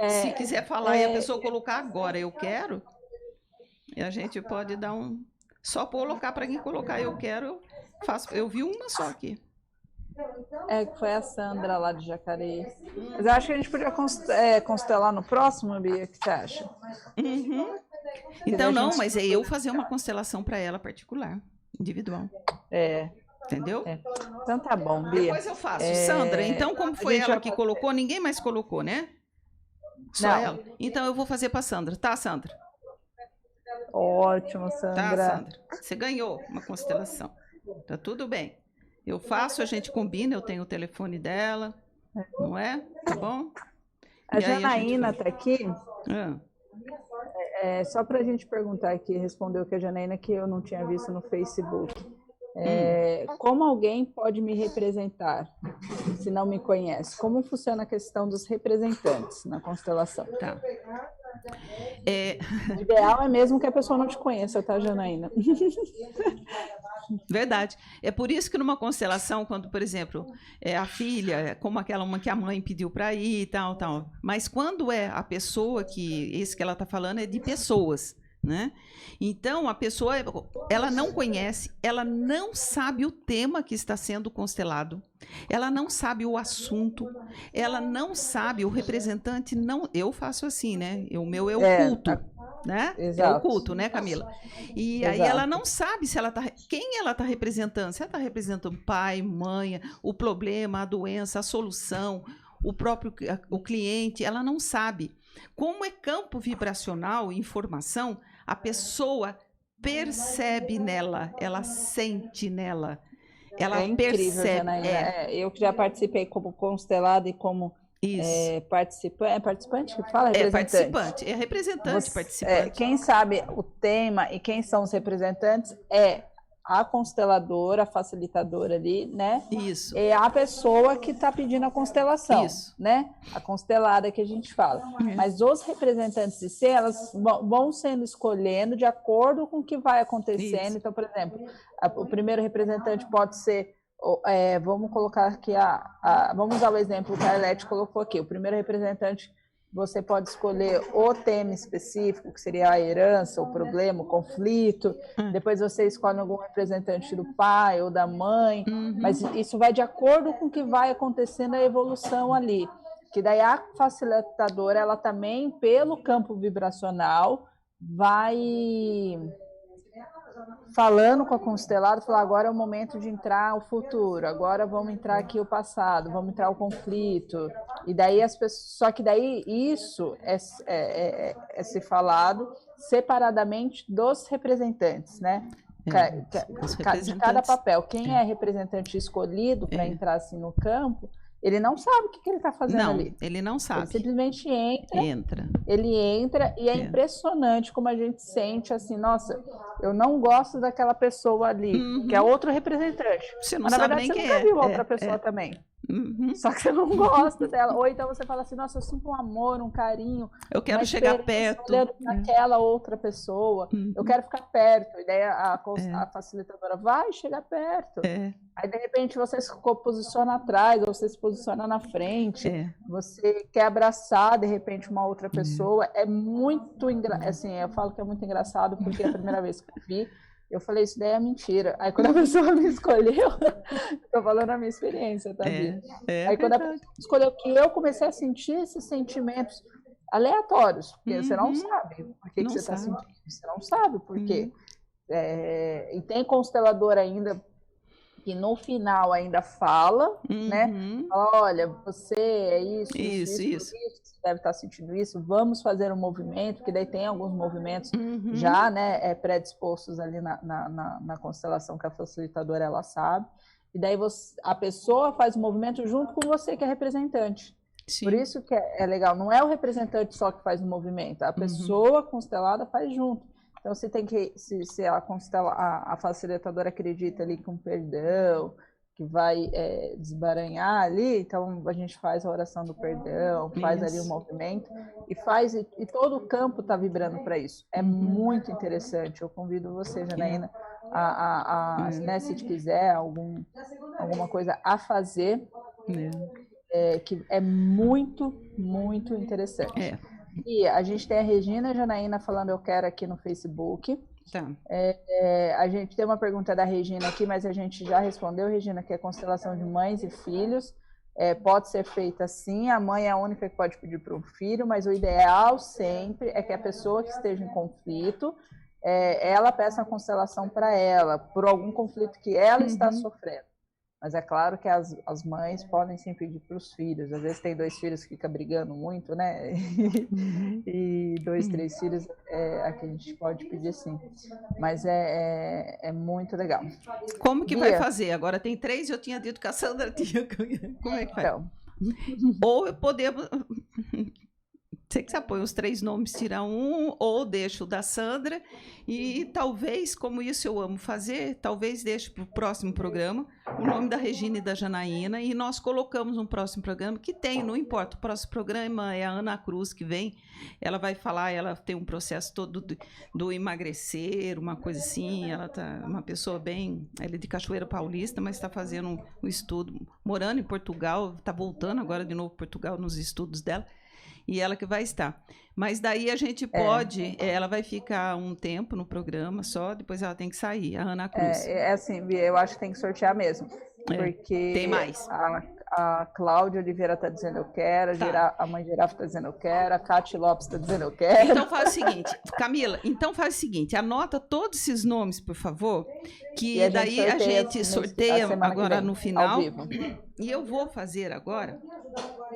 Se quiser falar e a pessoa colocar agora, eu quero, e a gente pode dar só colocar para quem colocar eu quero, eu faço. Eu vi uma só aqui. Que foi a Sandra lá de Jacareí. Mas eu acho que a gente podia constelar no próximo, Bia, o que você acha? Então, não, mas é eu fazer uma constelação para ela particular, individual. Entendeu? Então tá bom, Bia. Depois eu faço. Sandra, então como foi ela que colocou, ninguém mais colocou, né? Só ela. Então eu vou fazer para Sandra, tá, Sandra? Ótimo, Sandra. Tá, Sandra. Você ganhou uma constelação. Tá tudo bem. Eu faço, a gente combina, eu tenho o telefone dela, não é? Tá bom? A Janaína está aqui. Só para a gente perguntar aqui, respondeu que a Janaína que eu não tinha visto no Facebook. Como alguém pode me representar se não me conhece? Como funciona a questão dos representantes na constelação? Tá. O ideal é mesmo que a pessoa não te conheça, tá, Janaína? Verdade. É por isso que numa constelação, quando, por exemplo, a filha, como aquela uma que a mãe pediu para ir e tal, mas quando é a pessoa esse que ela está falando é de pessoas, né? Então, a pessoa, ela não conhece, ela não sabe o tema que está sendo constelado, ela não sabe o assunto, ela não sabe, o representante não... Eu faço assim, né? O meu é o culto, né? Exato. É o culto, né, Camila? E aí ela não sabe se quem ela está representando. Se ela está representando pai, mãe, o problema, a doença, a solução, o cliente, ela não sabe. Como é campo vibracional, informação, a pessoa percebe nela, ela sente nela, ela incrível, percebe. Janaína. Eu que já participei como constelada e como participante que fala? Participante, representante, participante. Quem sabe o tema e quem são os representantes é a consteladora, a facilitadora ali, né? Isso. É a pessoa que está pedindo a constelação, né? A constelada que a gente fala. Mas os representantes de si, elas vão sendo escolhendo de acordo com o que vai acontecendo. Isso. Então, por exemplo, o primeiro representante pode ser, vamos colocar aqui, vamos usar o exemplo que a Arlete colocou aqui. O primeiro representante, você pode escolher o tema específico, que seria a herança, o problema, o conflito. Depois você escolhe algum representante do pai ou da mãe. Mas isso vai de acordo com o que vai acontecendo a evolução ali. Que daí a facilitadora, ela também, pelo campo vibracional, vai falando com a constelada, falar agora é o momento de entrar o futuro, agora vamos entrar aqui o passado, vamos entrar o conflito. E daí as pessoas, só que daí isso é ser falado separadamente dos representantes, né? De cada papel. Quem é representante escolhido para entrar assim no campo, ele não sabe o que ele está fazendo ali. Ele não sabe. Ele simplesmente entra. Ele entra e é impressionante como a gente sente assim, nossa, eu não gosto daquela pessoa ali, que é outro representante. Você não Mas, na sabe verdade, nem você quem nunca viu outra pessoa também. Só que você não gosta dela. Ou então você fala assim, nossa, eu sinto um amor, um carinho. Eu quero chegar perto. Olhando naquela outra pessoa. Eu quero ficar perto. E daí a facilitadora vai chegar perto. Aí, de repente, você se posiciona atrás, ou você se posiciona na frente. Você quer abraçar, de repente, uma outra pessoa. É muito engraçado. Assim, eu falo que é muito engraçado, porque a primeira vez que eu vi, eu falei, isso daí é mentira. Aí quando a pessoa me escolheu, tô falando a minha experiência, tá, Bia? Aí quando a pessoa me escolheu, que eu comecei a sentir esses sentimentos aleatórios, porque você não sabe por que você está sentindo, você não sabe por quê. E tem constelador ainda que no final ainda fala, né? Fala, olha, você é isso, você deve estar sentindo isso, vamos fazer um movimento, que daí tem alguns movimentos já, né, predispostos ali na constelação que a facilitadora, ela sabe. e daí a pessoa faz o movimento junto com você, que é representante. Sim. Por isso que é legal, não é o representante só que faz o movimento, a pessoa constelada faz junto. Então, se a facilitadora acredita ali com perdão, que vai desbaranhar ali, então a gente faz a oração do perdão, faz ali o movimento, e todo o campo está vibrando para isso. É muito interessante, eu convido você, Janaína, né, se quiser alguma coisa a fazer, que é muito, muito interessante. E a gente tem a Regina Janaína falando eu quero aqui no Facebook. Tá. A gente tem uma pergunta da Regina aqui, mas a gente já respondeu, Regina, que é constelação de mães e filhos. Pode ser feita sim, a mãe é a única que pode pedir para o filho, mas o ideal sempre é que a pessoa que esteja em conflito, ela peça uma constelação para ela, por algum conflito que ela está sofrendo. Mas é claro que as mães podem sim pedir para os filhos. Às vezes tem 2 filhos que ficam brigando muito, né? E 2, 3 filhos, aqui a gente pode pedir sim. Mas é muito legal. Como que vai fazer? Agora tem 3, eu tinha dito que a Sandra tinha. Como é que faz? Então. Ou podemos... Sei que você põe os 3 nomes, tira um, ou deixa o da Sandra, e talvez, como isso eu amo fazer, talvez deixe para o próximo programa o nome da Regina e da Janaína, e nós colocamos um próximo programa que tem, não importa, o próximo programa é a Ana Cruz que vem, ela vai falar, ela tem um processo todo do emagrecer, uma coisa assim, ela tá uma pessoa bem, ela é de Cachoeira Paulista, mas está fazendo um estudo, morando em Portugal, está voltando agora de novo para Portugal nos estudos dela, e ela que vai estar. Mas daí a gente pode... ela vai ficar um tempo no programa só, depois ela tem que sair, a Ana Cruz. Assim, Bia, eu acho que tem que sortear mesmo. Porque tem mais. A Cláudia Oliveira está dizendo eu quero, a mãe Girafa está dizendo eu quero, a Cátia Lopes está dizendo eu quero. Então faz o seguinte, Camila, anota todos esses nomes, por favor, que daí a gente sorteia agora no final. E eu vou fazer agora,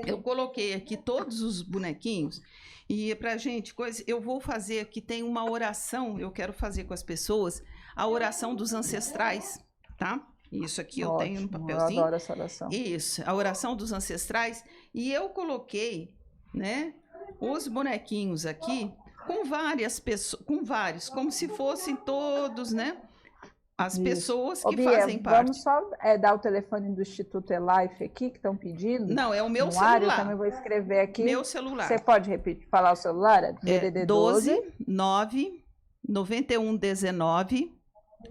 eu coloquei aqui todos os bonequinhos, e pra gente, eu vou fazer aqui, tem uma oração, eu quero fazer com as pessoas, a oração dos ancestrais, tá? Isso aqui eu tenho no papelzinho. Eu adoro essa oração. Isso, a oração dos ancestrais. E eu coloquei, né, os bonequinhos aqui com várias pessoas, como se fossem todos, né, as pessoas que fazem parte. Vamos só dar o telefone do Instituto Elife aqui, que estão pedindo? Não, é o meu celular. Eu também vou escrever aqui. Meu celular. Você pode falar o celular? DDD 12 9 91 19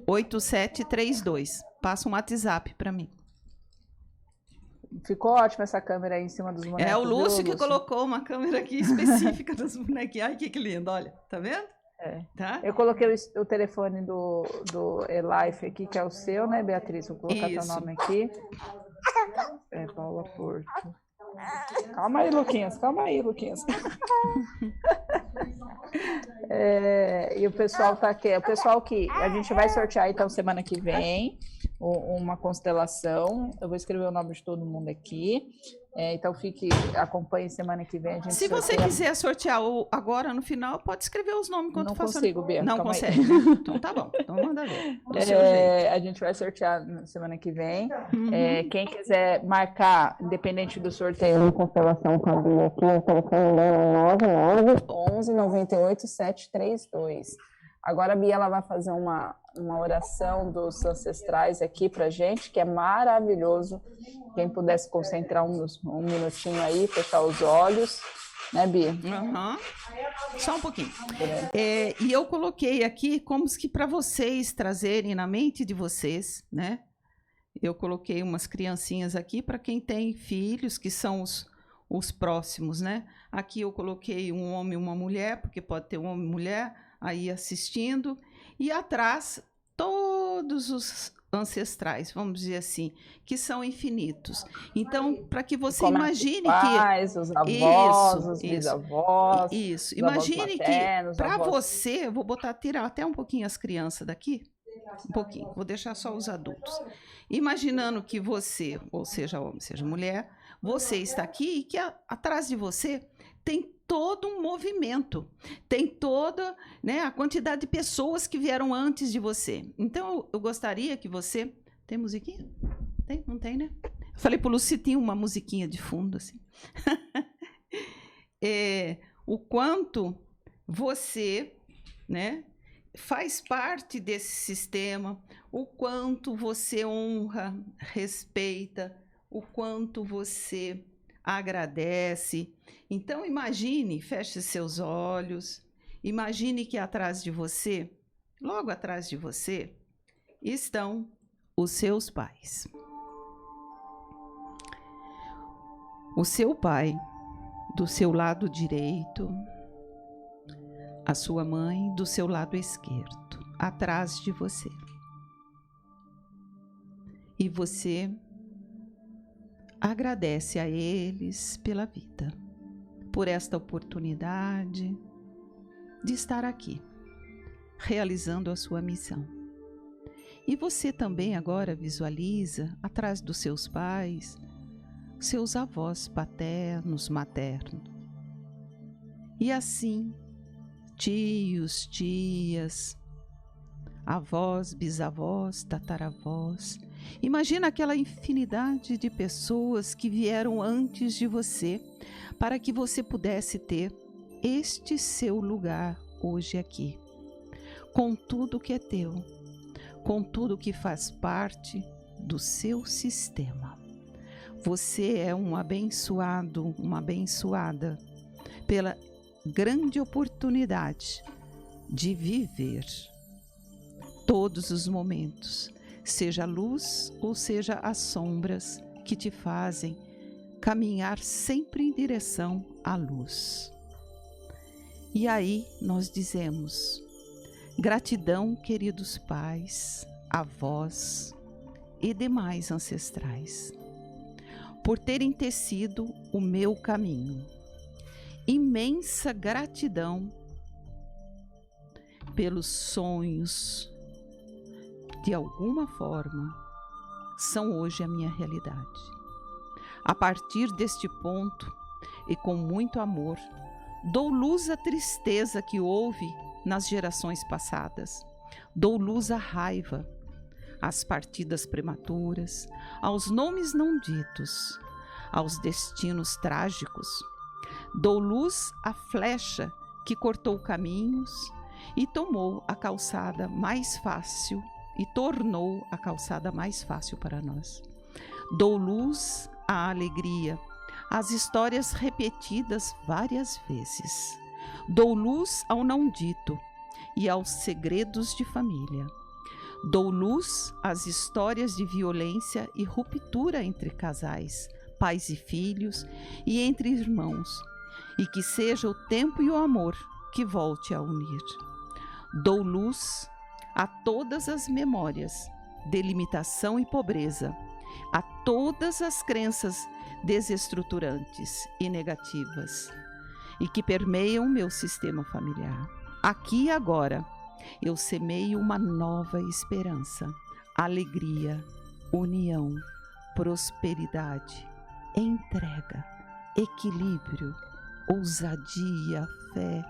8732. Passa um WhatsApp para mim. Ficou ótima essa câmera aí em cima dos bonecos. É o Lúcio que colocou uma câmera aqui específica dos bonequinhos. Ai, que lindo, olha. Tá vendo? Tá? Eu coloquei o telefone do Elife aqui, que é o seu, né, Beatriz? Vou colocar teu nome aqui. Paula Porto. Calma aí, Luquinhas. E o pessoal tá aqui. O pessoal que a gente vai sortear então semana que vem uma constelação. Eu vou escrever o nome de todo mundo aqui. Então acompanhe semana que vem. Se você quiser sortear agora no final, pode escrever os nomes enquanto faça. Não consigo, Bia. Não consegue. Então tá bom. Então manda ver. A gente vai sortear na semana que vem. Quem quiser marcar, independente do sorteio, uma constelação com a Bia aqui, o telefone dela é 9911 98 732. Agora a Bia ela vai fazer uma oração dos ancestrais aqui pra gente, que é maravilhoso. Quem pudesse concentrar um minutinho aí, fechar os olhos, né, Bia? Só um pouquinho. E eu coloquei aqui como que para vocês trazerem na mente de vocês, né? Eu coloquei umas criancinhas aqui para quem tem filhos, que são os próximos, né? Aqui eu coloquei um homem e uma mulher, porque pode ter um homem e mulher aí assistindo, e atrás todos os ancestrais, vamos dizer assim, que são infinitos. Então, para que você imagine os avós, os bisavós. Isso. Imagine que para você, eu vou tirar até um pouquinho as crianças daqui, um pouquinho, vou deixar só os adultos. Imaginando que você, ou seja homem, seja mulher, você está aqui e que atrás de você tem todo um movimento, tem toda, né, a quantidade de pessoas que vieram antes de você. Então, eu gostaria que você... Tem musiquinha? Tem? Não tem, né? Eu falei pro Lúcio se tinha uma musiquinha de fundo, assim. O quanto você, né, faz parte desse sistema, o quanto você honra, respeita, o quanto você agradece. Então, imagine, feche seus olhos, imagine que atrás de você, logo atrás de você, estão os seus pais. O seu pai, do seu lado direito, a sua mãe, do seu lado esquerdo, atrás de você. E você agradece a eles pela vida, por esta oportunidade de estar aqui, realizando a sua missão. E você também agora visualiza, atrás dos seus pais, seus avós paternos, maternos. E assim, tios, tias, avós, bisavós, tataravós. Imagina aquela infinidade de pessoas que vieram antes de você, para que você pudesse ter este seu lugar hoje aqui, com tudo que é teu, com tudo que faz parte do seu sistema. Você é um abençoado, uma abençoada pela grande oportunidade de viver todos os momentos, seja a luz ou seja as sombras que te fazem caminhar sempre em direção à luz. E aí nós dizemos: gratidão, queridos pais, avós e demais ancestrais, por terem tecido o meu caminho. Imensa gratidão pelos sonhos, de alguma forma, são hoje a minha realidade. A partir deste ponto, e com muito amor, dou luz à tristeza que houve nas gerações passadas. Dou luz à raiva, às partidas prematuras, aos nomes não ditos, aos destinos trágicos. Dou luz à flecha que cortou caminhos e tomou a calçada mais fácil e tornou a calçada mais fácil para nós. Dou luz à alegria, às histórias repetidas várias vezes. Dou luz ao não dito e aos segredos de família. Dou luz às histórias de violência e ruptura entre casais, pais e filhos e entre irmãos, e que seja o tempo e o amor que volte a unir. Dou luz a todas as memórias de limitação e pobreza, a todas as crenças desestruturantes e negativas, e que permeiam meu sistema familiar. Aqui e agora, eu semeio uma nova esperança, alegria, união, prosperidade, entrega, equilíbrio, ousadia, fé,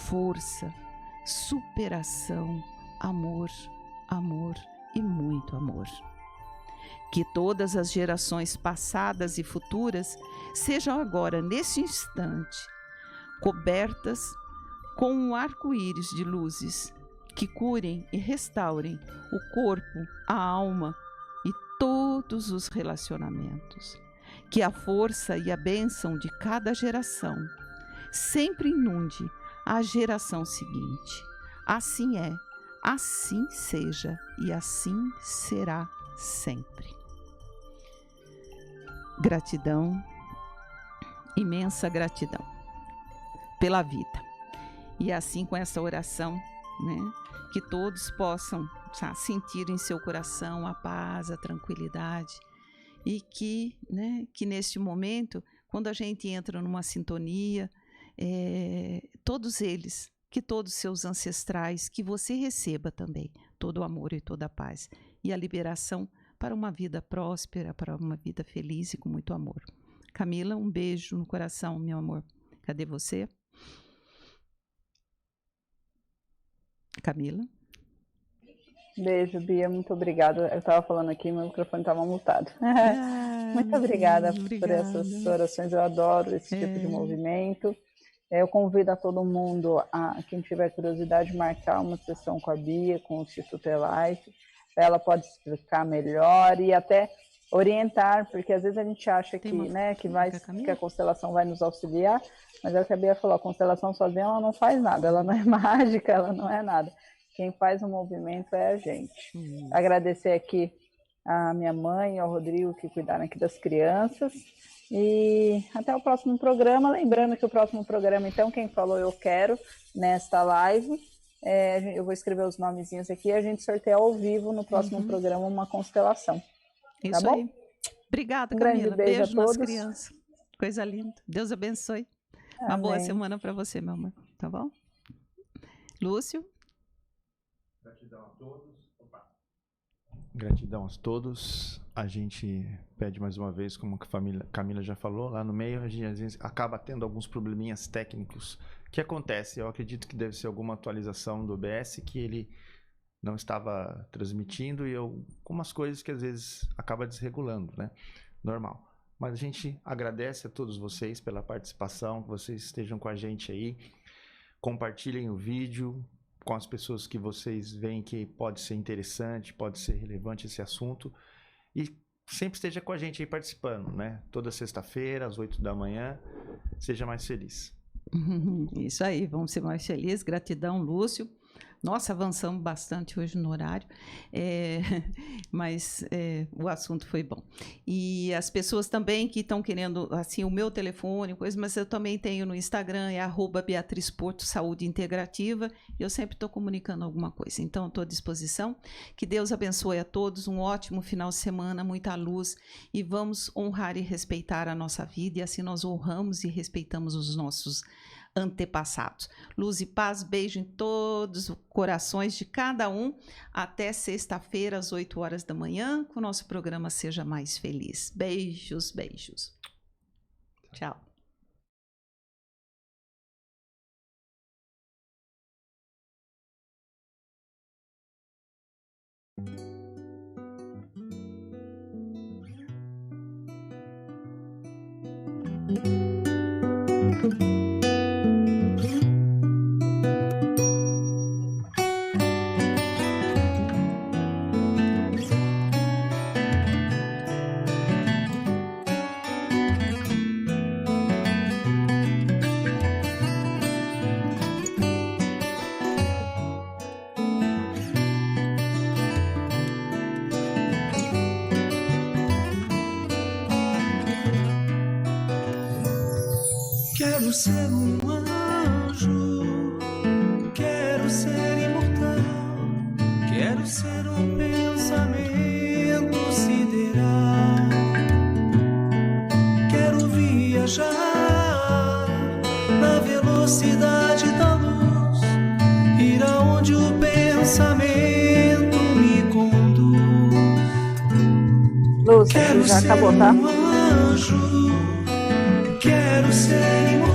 força, superação, amor, amor e muito amor. Que todas as gerações passadas e futuras sejam agora, nesse instante, cobertas com um arco-íris de luzes que curem e restaurem o corpo, a alma e todos os relacionamentos. Que a força e a bênção de cada geração sempre inunde a geração seguinte. Assim é, assim seja e assim será sempre. Gratidão, imensa gratidão pela vida. E assim, com essa oração, né, que todos possam sentir em seu coração a paz, a tranquilidade, e que neste momento, quando a gente entra numa sintonia, todos eles, que todos seus ancestrais, que você receba também todo o amor e toda a paz e a liberação para uma vida próspera, para uma vida feliz e com muito amor. Camila, um beijo no coração, meu amor. Cadê você? Camila? Beijo, Bia, muito obrigada. Eu estava falando aqui, meu microfone estava mutado. Muito obrigada por essas orações, eu adoro esse tipo de movimento. Eu convido a todo mundo, quem tiver curiosidade, marcar uma sessão com a Bia, com o Instituto Elife. Ela pode explicar melhor e até orientar, porque às vezes a gente acha que a constelação vai nos auxiliar, mas é o que a Bia falou, a constelação sozinha ela não faz nada, ela não é mágica, ela não é nada. Quem faz o movimento é a gente. Agradecer aqui a minha mãe e ao Rodrigo que cuidaram aqui das crianças. E até o próximo programa. Lembrando que o próximo programa, então, quem falou eu quero nesta live, eu vou escrever os nomezinhos aqui e a gente sorteia ao vivo no próximo programa uma constelação. Isso tá bom? aí. Obrigada, Um Camila. grande beijo a nas todos. crianças. Coisa linda. Deus abençoe. Amém. Uma boa semana para você, meu amor. Tá bom? Lúcio? Gratidão a todos. Gratidão a todos. A gente pede mais uma vez, como a Camila já falou, lá no meio a gente às vezes acaba tendo alguns probleminhas técnicos que acontece. Eu acredito que deve ser alguma atualização do OBS que ele não estava transmitindo e algumas coisas que às vezes acaba desregulando, né? Normal. Mas a gente agradece a todos vocês pela participação, que vocês estejam com a gente aí. Compartilhem o vídeo com as pessoas que vocês veem que pode ser interessante, pode ser relevante esse assunto. E sempre esteja com a gente aí participando, né? Toda sexta-feira, às 8 da manhã. Seja mais feliz. Isso aí, vamos ser mais felizes. Gratidão, Lúcio. Nossa, avançamos bastante hoje no horário, mas o assunto foi bom. E as pessoas também que estão querendo, assim, o meu telefone, coisa, mas eu também tenho no Instagram, é @BeatrizPorto Saúde Integrativa, eu sempre estou comunicando alguma coisa, então estou à disposição. Que Deus abençoe a todos, um ótimo final de semana, muita luz, e vamos honrar e respeitar a nossa vida, e assim nós honramos e respeitamos os nossos antepassados. Luz e paz, beijo em todos os corações de cada um. Até sexta-feira, às 8 horas da manhã, com o nosso programa Seja Mais Feliz. Beijos, beijos. Tchau. Quero ser um anjo, quero ser imortal, quero ser um pensamento sideral, quero viajar na velocidade da luz, ir aonde o pensamento me conduz. Lúcio, já acabou, tá? Quero ser